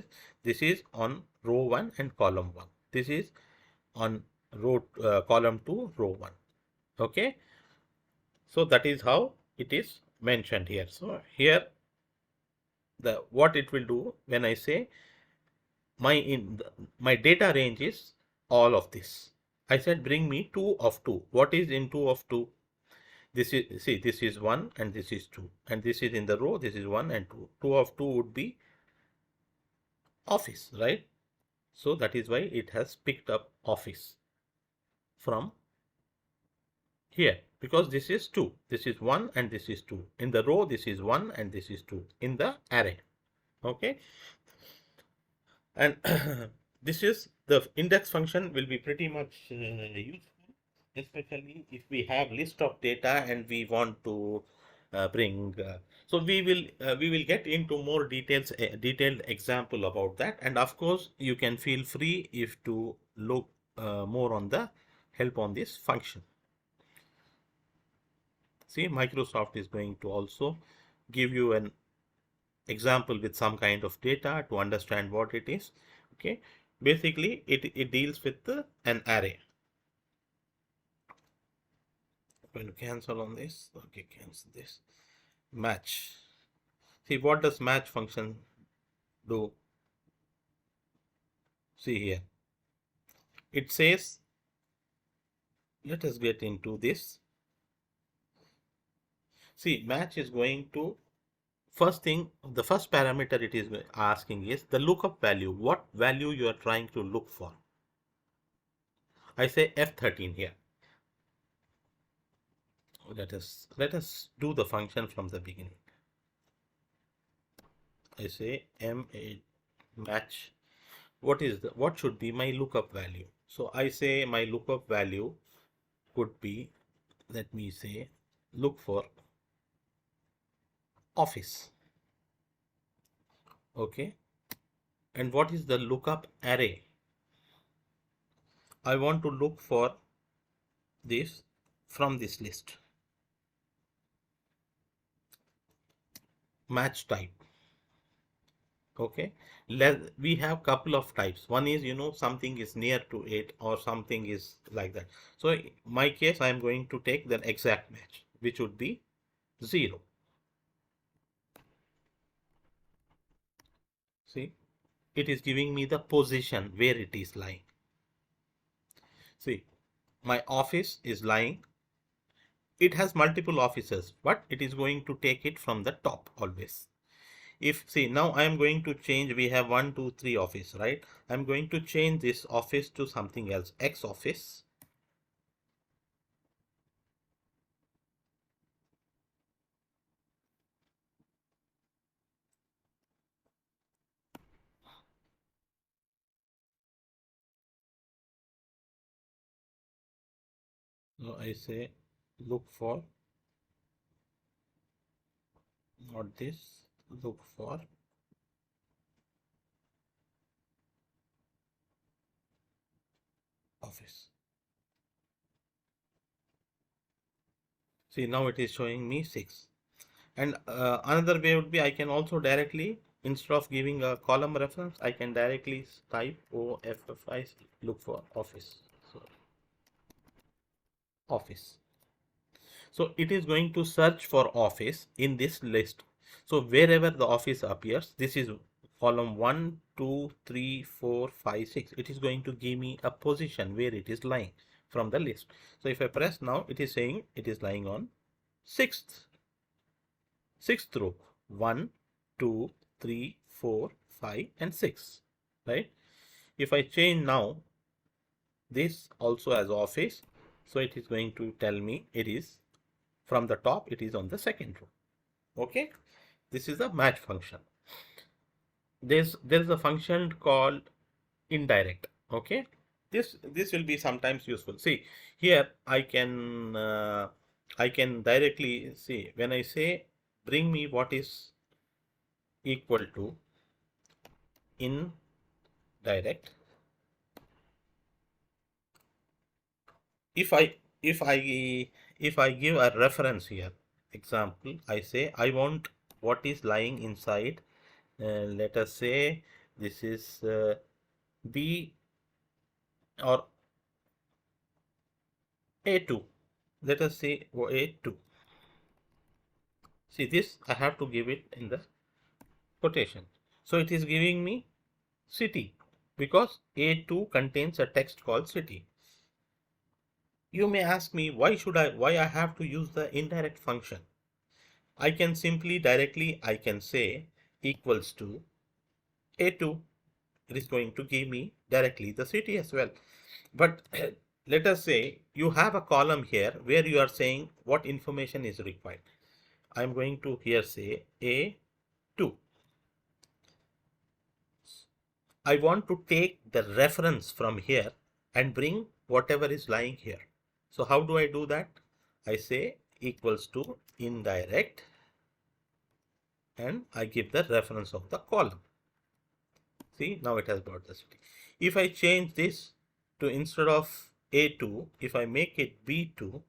is on row 1 and column 1. This is on row column 2, row 1. Okay. So that is how it is mentioned here. So here what it will do when I say my data range is all of this. I said bring me 2 of 2. What is in 2 of 2? This is, see, this is 1 and this is 2, and this is in the row, this is 1 and 2. 2 of 2 would be office, right? So that is why it has picked up office from here, because this is 2, this is 1 and this is 2. In the row, this is 1 and this is 2 in the array. Okay. And this is the index function will be pretty much useful, especially if we have list of data and we want to bring. So we will get into more detailed example about that. And of course, you can feel free if to look more on the help on this function. See, Microsoft is going to also give you an example with some kind of data to understand what it is. Okay, basically it deals with an array. I'm going to cancel on this. Okay, cancel this. Match. See, what does match function do? See here, it says, let us get into this. See, match is going to, first thing, the first parameter it is asking is the lookup value. What value you are trying to look for? I say F13 here. Let us do the function from the beginning. I say M8 match. What should be my lookup value? So I say my lookup value could be, let me say, look for office. Okay. And what is the lookup array? I want to look for this from this list. Match type. Okay, we have couple of types. One is, something is near to it or something is like that. So in my case, I am going to take the exact match, which would be 0. See, it is giving me the position where it is lying. See, my office is lying. It has multiple offices, but it is going to take it from the top always. If see, now I am going to change, we have 1 2 3 office, right? I'm going to change this office to something else, X office. So I say look for, not this, look for office. See, now it is showing me 6. And another way would be, I can also directly, instead of giving a column reference, I can directly type OFFI, look for office. So office. So it is going to search for office in this list. So wherever the office appears, this is column 1, 2, 3, 4, 5, 6. It is going to give me a position where it is lying from the list. So if I press now, it is saying it is lying on sixth row. 1, 2, 3, 4, 5, and 6. Right? If I change now this also as office, so it is going to tell me it is from the top, it is on the second row. Okay, this is a match function. There's a function called indirect. Okay, this will be sometimes useful. See here, I can directly see when I say bring me what is equal to indirect. If I if I if I give a reference here, example, I say I want what is lying inside. Let us say this is B or A2. Let us say A2. See this, I have to give it in the quotation. So it is giving me city because A2 contains a text called city. You may ask me why I have to use the indirect function. I can simply directly, I can say equals to A2. It is going to give me directly the city as well. But let us say you have a column here where you are saying what information is required. I'm going to here say A2. I want to take the reference from here and bring whatever is lying here. So how do I do that? I say equals to indirect and I give the reference of the column. See, now it has brought the city. If I change this to instead of A2, if I make it B2,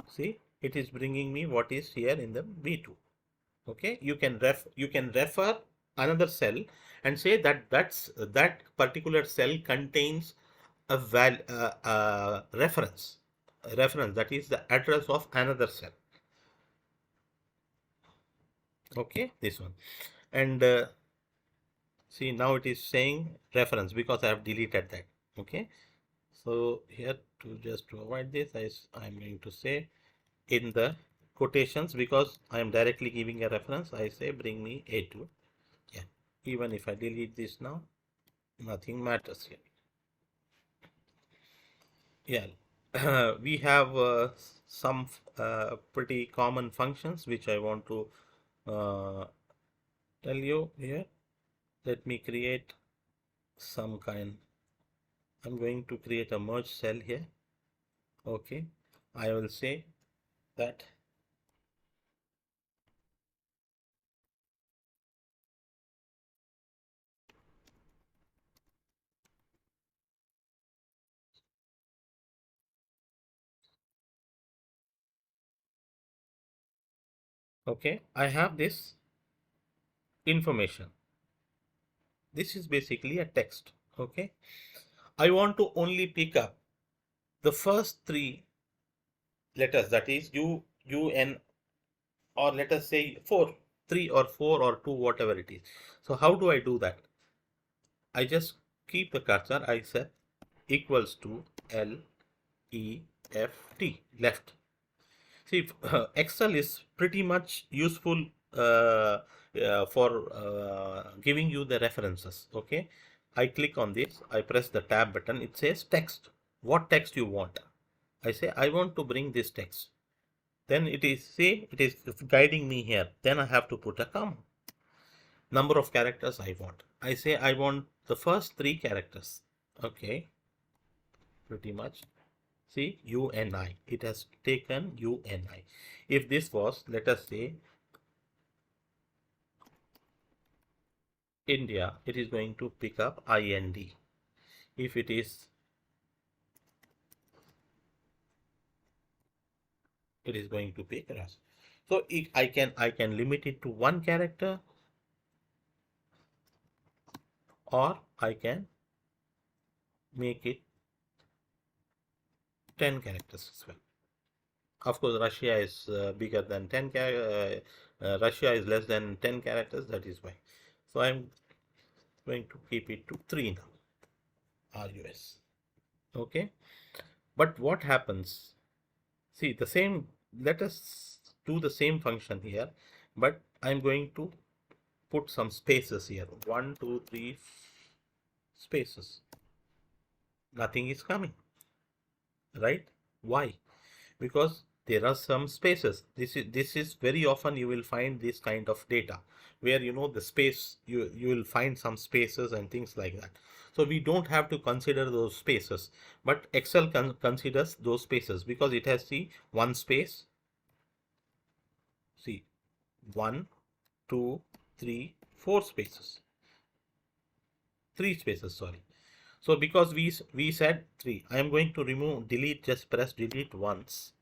see, it is bringing me what is here in the B2. Okay, you can refer another cell and say that that particular cell contains a reference that is the address of another cell. Okay, this one. And see, now it is saying reference because I have deleted that. Okay, so here to avoid this, I'm going to say in the quotations, because I am directly giving a reference, I say bring me A2. Yeah, even if I delete this now, nothing matters here. Yeah, we have some pretty common functions which I want to tell you here. Let me create some kind. I'm going to create a merge cell here. Okay, I will say that okay, I have this information. This is basically a text. Okay, I want to only pick up the first 3 letters, that is U, U, N, or let us say 4, 3 or 4 or 2, whatever it is. So how do I do that? I just keep the cursor, I say equals to left, left. See, Excel is pretty much useful for giving you the references. Okay, I click on this, I press the tab button, it says text. What text you want? I say I want to bring this text. Then it is guiding me here. Then I have to put a comma. Number of characters I want. I say I want the first 3 characters. Okay, pretty much. See, UNI. It has taken UNI. If this was, let us say, India, it is going to pick up IND. If it is, it is going to pick us. So I can limit it to 1 character, or I can make it 10 characters as well. Of course, Russia is bigger than 10 Russia is less than 10 characters. That is why. So I'm going to keep it to 3 now. RUS. Okay. But what happens? See, the same. Let us do the same function here, but I'm going to put some spaces here. 1, 2, 3 spaces. Nothing is coming. Right? Why? Because there are some spaces. This is very often you will find this kind of data where the space you will find some spaces and things like that. So we don't have to consider those spaces, but Excel considers those spaces because it has one space. See, 1, 2, 3, 4 spaces. 3 spaces, sorry. So because we said 3, I am going to delete, just press delete once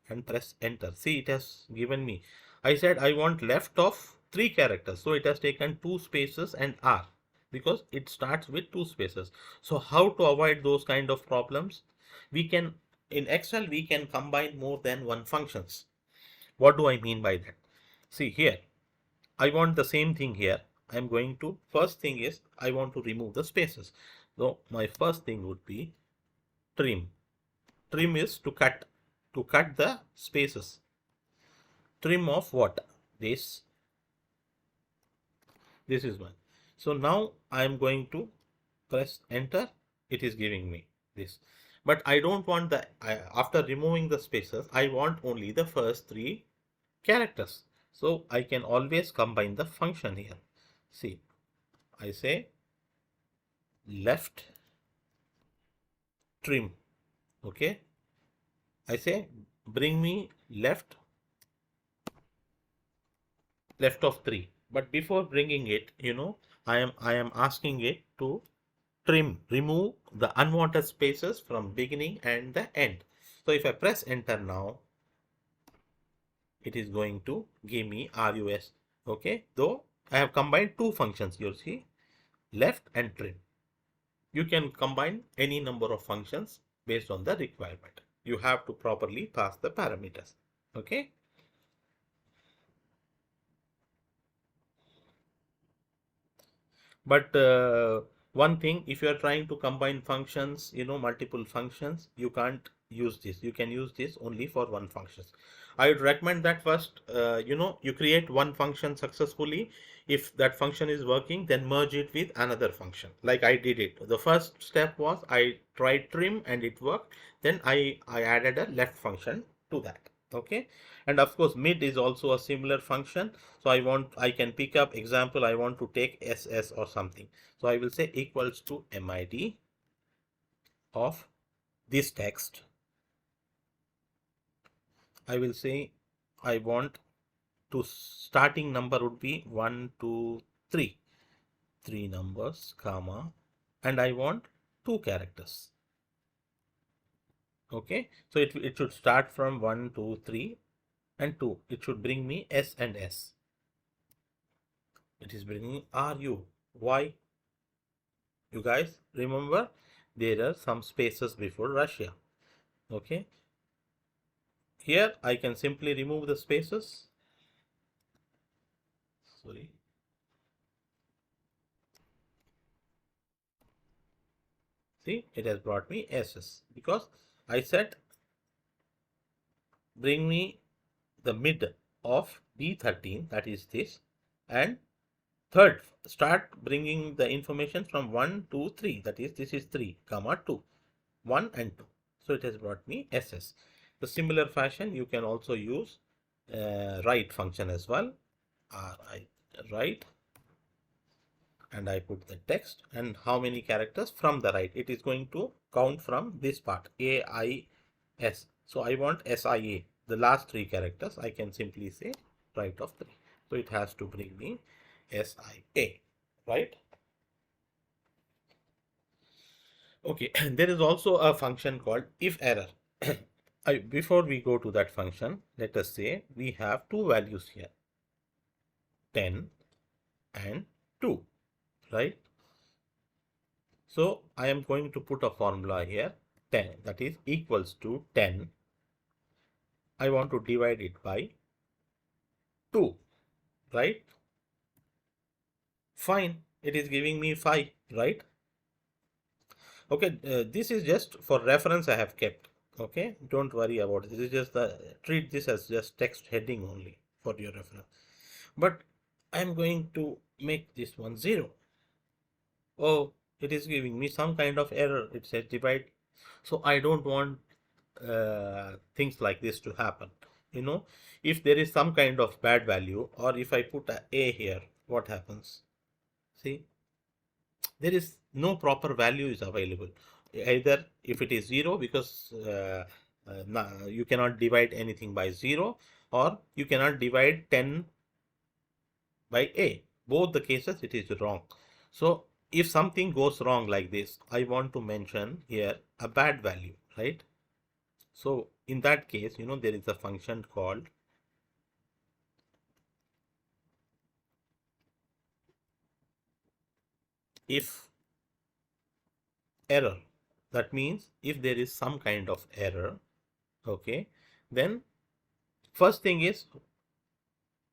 and press enter. See, it has given me. I said I want left of 3 characters. So it has taken 2 spaces and R because it starts with 2 spaces. So how to avoid those kind of problems? In Excel, we can combine more than one functions. What do I mean by that? See here, I want the same thing here. I'm going to, first thing is I want to remove the spaces. So my first thing would be trim. Trim is to cut the spaces. Trim of what? This is one. So now I am going to press enter. It is giving me this. But I don't want after removing the spaces, I want only the first 3 characters. So I can always combine the function here. See, I say left trim. Okay. I say bring me left of 3. But before bringing it, I am asking it to remove the unwanted spaces from beginning and the end. So if I press enter now, it is going to give me RUS. Okay, though I have combined 2 functions, you'll see, left and trim. You can combine any number of functions based on the requirement. You have to properly pass the parameters. Okay. But one thing, if you are trying to combine functions, multiple functions, you can't use this. You can use this only for one function. I would recommend that first, you create one function successfully. If that function is working, then merge it with another function. Like I did it. The first step was I tried trim and it worked. Then I added a left function to that. Okay. And of course, mid is also a similar function. So I can pick up example. I want to take SS or something. So I will say equals to MID of this text. I will say I want to starting number would be 1, 2, 3. 3 numbers, comma, and I want 2 characters. Okay. So it should start from 1, 2, 3 and 2. It should bring me S and S. It is bringing RU. Why? You guys remember there are some spaces before Russia. Okay. Here I can simply remove the spaces. Sorry. See, it has brought me SS because I said bring me the mid of B13, that is this, and third, start bringing the information from 1 to 3, that is this is 3 comma 2, 1 and 2. So it has brought me SS. The similar fashion you can also use write function as well. I write and I put the text and how many characters from the right. It is going to count from this part A, I, S. So I want SIA, the last 3 characters. I can simply say right of 3. So it has to bring me SIA, right? Okay, there is also a function called if error. Before we go to that function, let us say we have 2 values here, 10 and 2, right? So I am going to put a formula here, 10, that is equals to 10. I want to divide it by 2, right? Fine, it is giving me 5, right? Okay, this is just for reference I have kept. Okay, don't worry about it. This is just treat this as just text heading only for your reference. But I'm going to make this one 0. Oh, it is giving me some kind of error. It says divide. So I don't want things like this to happen. You know, if there is some kind of bad value, or if I put a here, what happens? See, there is no proper value is available. Either if it is 0, because you cannot divide anything by 0, or you cannot divide 10 by a. Both the cases it is wrong. So if something goes wrong like this, I want to mention here a bad value, right? So in that case, you know, there is a function called if error. That means if there is some kind of error, okay, then first thing is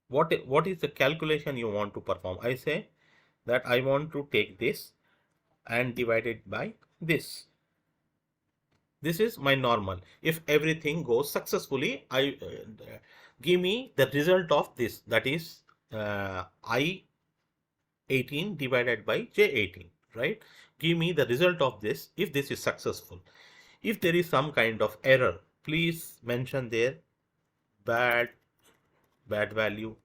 what is the calculation you want to perform. I say that I want to take this and divide it by this. This is my normal. If everything goes successfully, I give me the result of this, that is I18 divided by J18, right? Give me the result of this if this is successful. If there is some kind of error, please mention there bad value.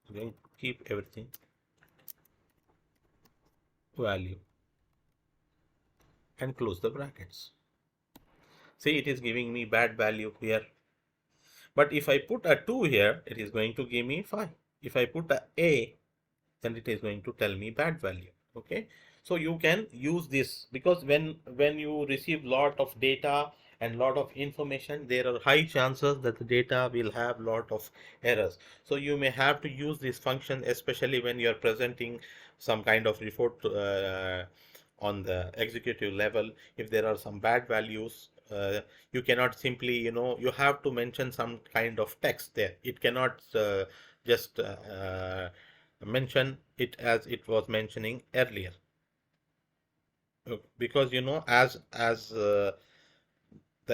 I'm going to keep everything value and close the brackets. See, it is giving me bad value here. But if I put a 2 here, it is going to give me 5. If I put a, then it is going to tell me bad value. Okay. So you can use this because when you receive lot of data and lot of information, there are high chances that the data will have lot of errors. So you may have to use this function, especially when you are presenting some kind of report on the executive level. If there are some bad values, you cannot simply, you know, you have to mention some kind of text there. It cannot just mention it as it was mentioning earlier, because you know, as the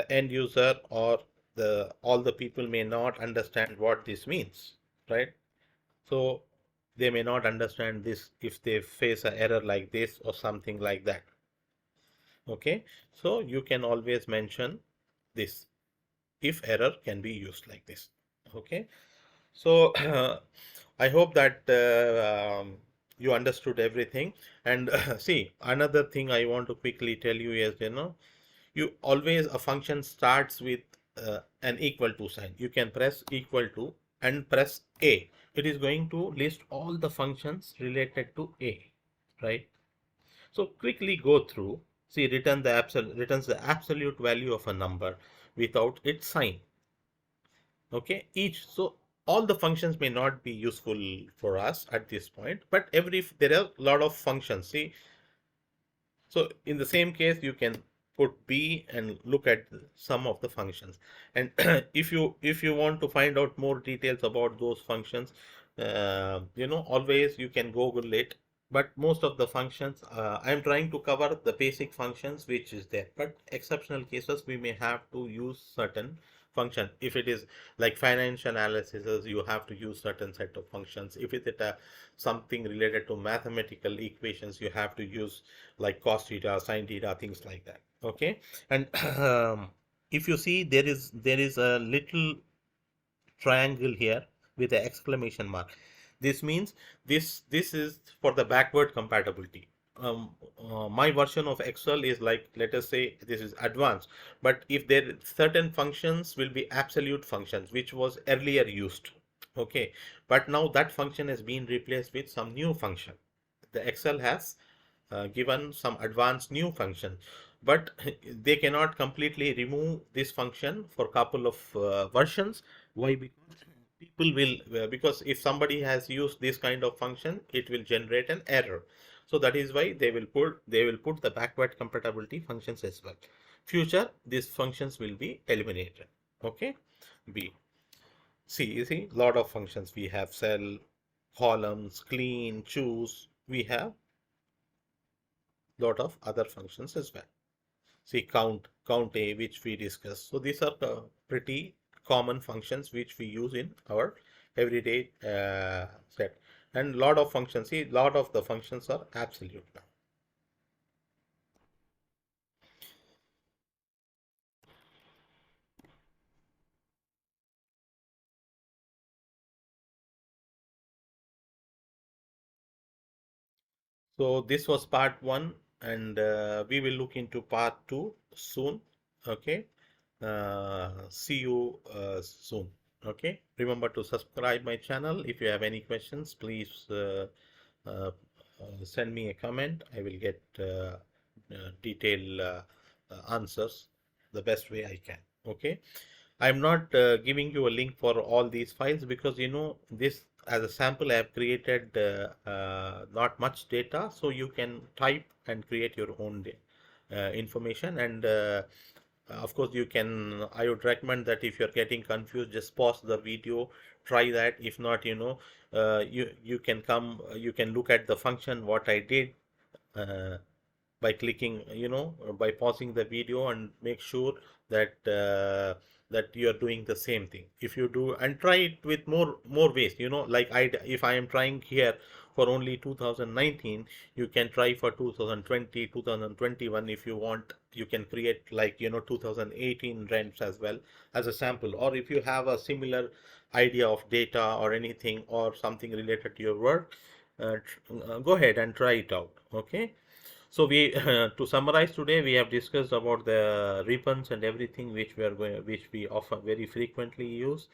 end user or all the people may not understand what this means, right? So they may not understand this if they face an error like this or something like that. Okay, so you can always mention this if error can be used like this. Okay, so I hope that you understood everything. And see, another thing I want to quickly tell you is, you know, you always, a function starts with an equal to sign. You can press equal to and press a. It is going to list all the functions related to a, right? So quickly go through. See, returns the absolute value of a number without its sign. Okay, so all the functions may not be useful for us at this point, but there are a lot of functions. See, so in the same case, you can put B and look at some of the functions. And if you want to find out more details about those functions, you know, always you can Google it but most of the functions, I'm trying to cover the basic functions which is there, but exceptional cases we may have to use certain function. If it is like financial analysis, you have to use certain set of functions. If it is something related to mathematical equations, you have to use like cos theta, sin theta, things like that. Okay. And if you see, there is a little triangle here with the exclamation mark. This means this is for the backward compatibility. My version of Excel is like, let us say this is advanced, but if there certain functions will be absolute functions which was earlier used, okay, but now that function has been replaced with some new function. The Excel has given some advanced new function, but they cannot completely remove this function for couple of versions. Why? Because people will, because if somebody has used this kind of function, it will generate an error. So that is why they will put the backward compatibility functions as well. Future these functions will be eliminated. Okay. B. See, you see, lot of functions we have: cell, columns, clean, choose. We have lot of other functions as well. See, count A, which we discussed. So these are the pretty common functions which we use in our everyday set. And lot of functions, see, lot of the functions are absolute now. So this was part one, and we will look into part two soon. Okay. See you soon. Okay. Remember to subscribe my channel. If you have any questions, please uh, send me a comment. I will get detailed answers the best way I can. Okay. I'm not giving you a link for all these files because this as a sample I have created not much data, so you can type and create your own information. And of course you can, I would recommend that if you're getting confused, just pause the video, try that. If not, you can look at the function what I did uh, by clicking, by pausing the video, and make sure that that you are doing the same thing. If you do and try it with more ways, like if I am trying here for only 2019, you can try for 2020, 2021. If you want, you can create like 2018 rents as well as a sample. Or if you have a similar idea of data or anything or something related to your work, go ahead and try it out. Okay. So we, to summarize today, we have discussed about the ribbons and everything which we often very frequently use,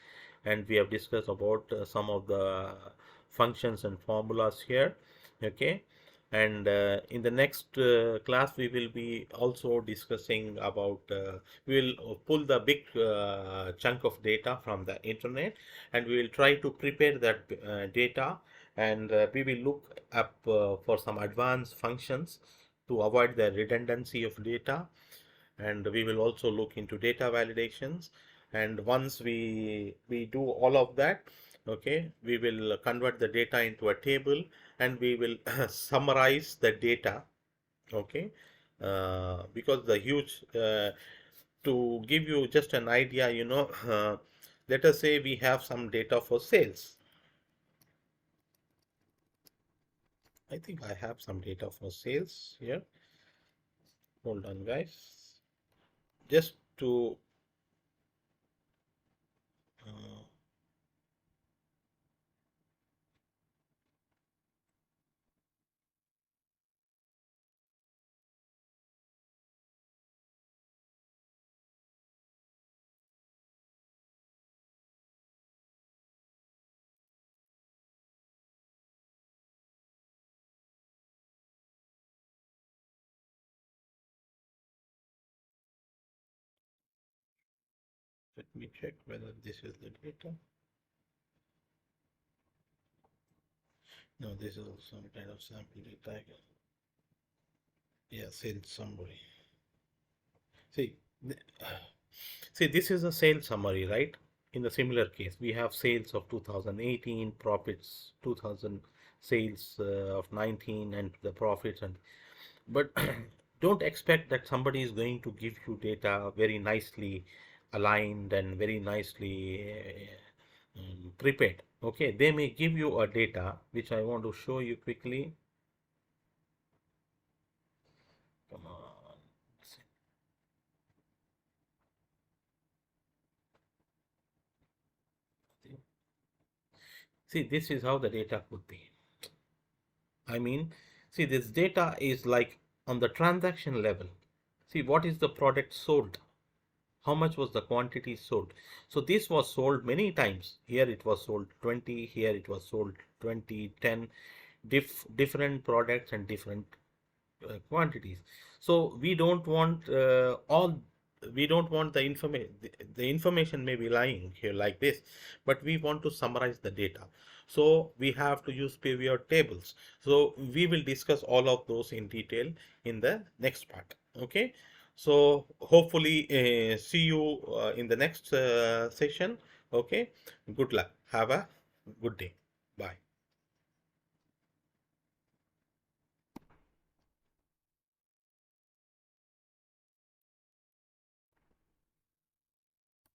and we have discussed about some of the functions and formulas here. Okay, and in the next class we will be also discussing about we will pull the big chunk of data from the internet, and we will try to prepare that data, and we will look up for some advanced functions to avoid the redundancy of data, and we will also look into data validations. And once we do all of that, okay, we will convert the data into a table, and we will summarize the data. Okay, because the huge to give you just an idea, let us say we have some data for sales. I think I have some data for sales here. Hold on, guys. Just to uh, let me check whether this is the data. No, this is some kind of sample data. Yeah, sales summary. See, see, this is a sales summary, right? In the similar case, we have sales of 2018, profits 2000. sales of 19 and the profits, and but don't expect that somebody is going to give you data very nicely aligned and very nicely prepared. Okay, they may give you a data which I want to show you quickly. Come on. See, this is how the data could be. I mean, see, this data is like on the transaction level. See, what is the product sold? How much was the quantity sold? So this was sold many times. Here it was sold 20, here it was sold 20, 10, different products and different quantities. So we don't want we don't want the information. The information may be lying here like this, but we want to summarize the data. So we have to use pivot tables. So we will discuss all of those in detail in the next part. Okay. So hopefully see you in the next session. Okay. Good luck. Have a good day. Bye.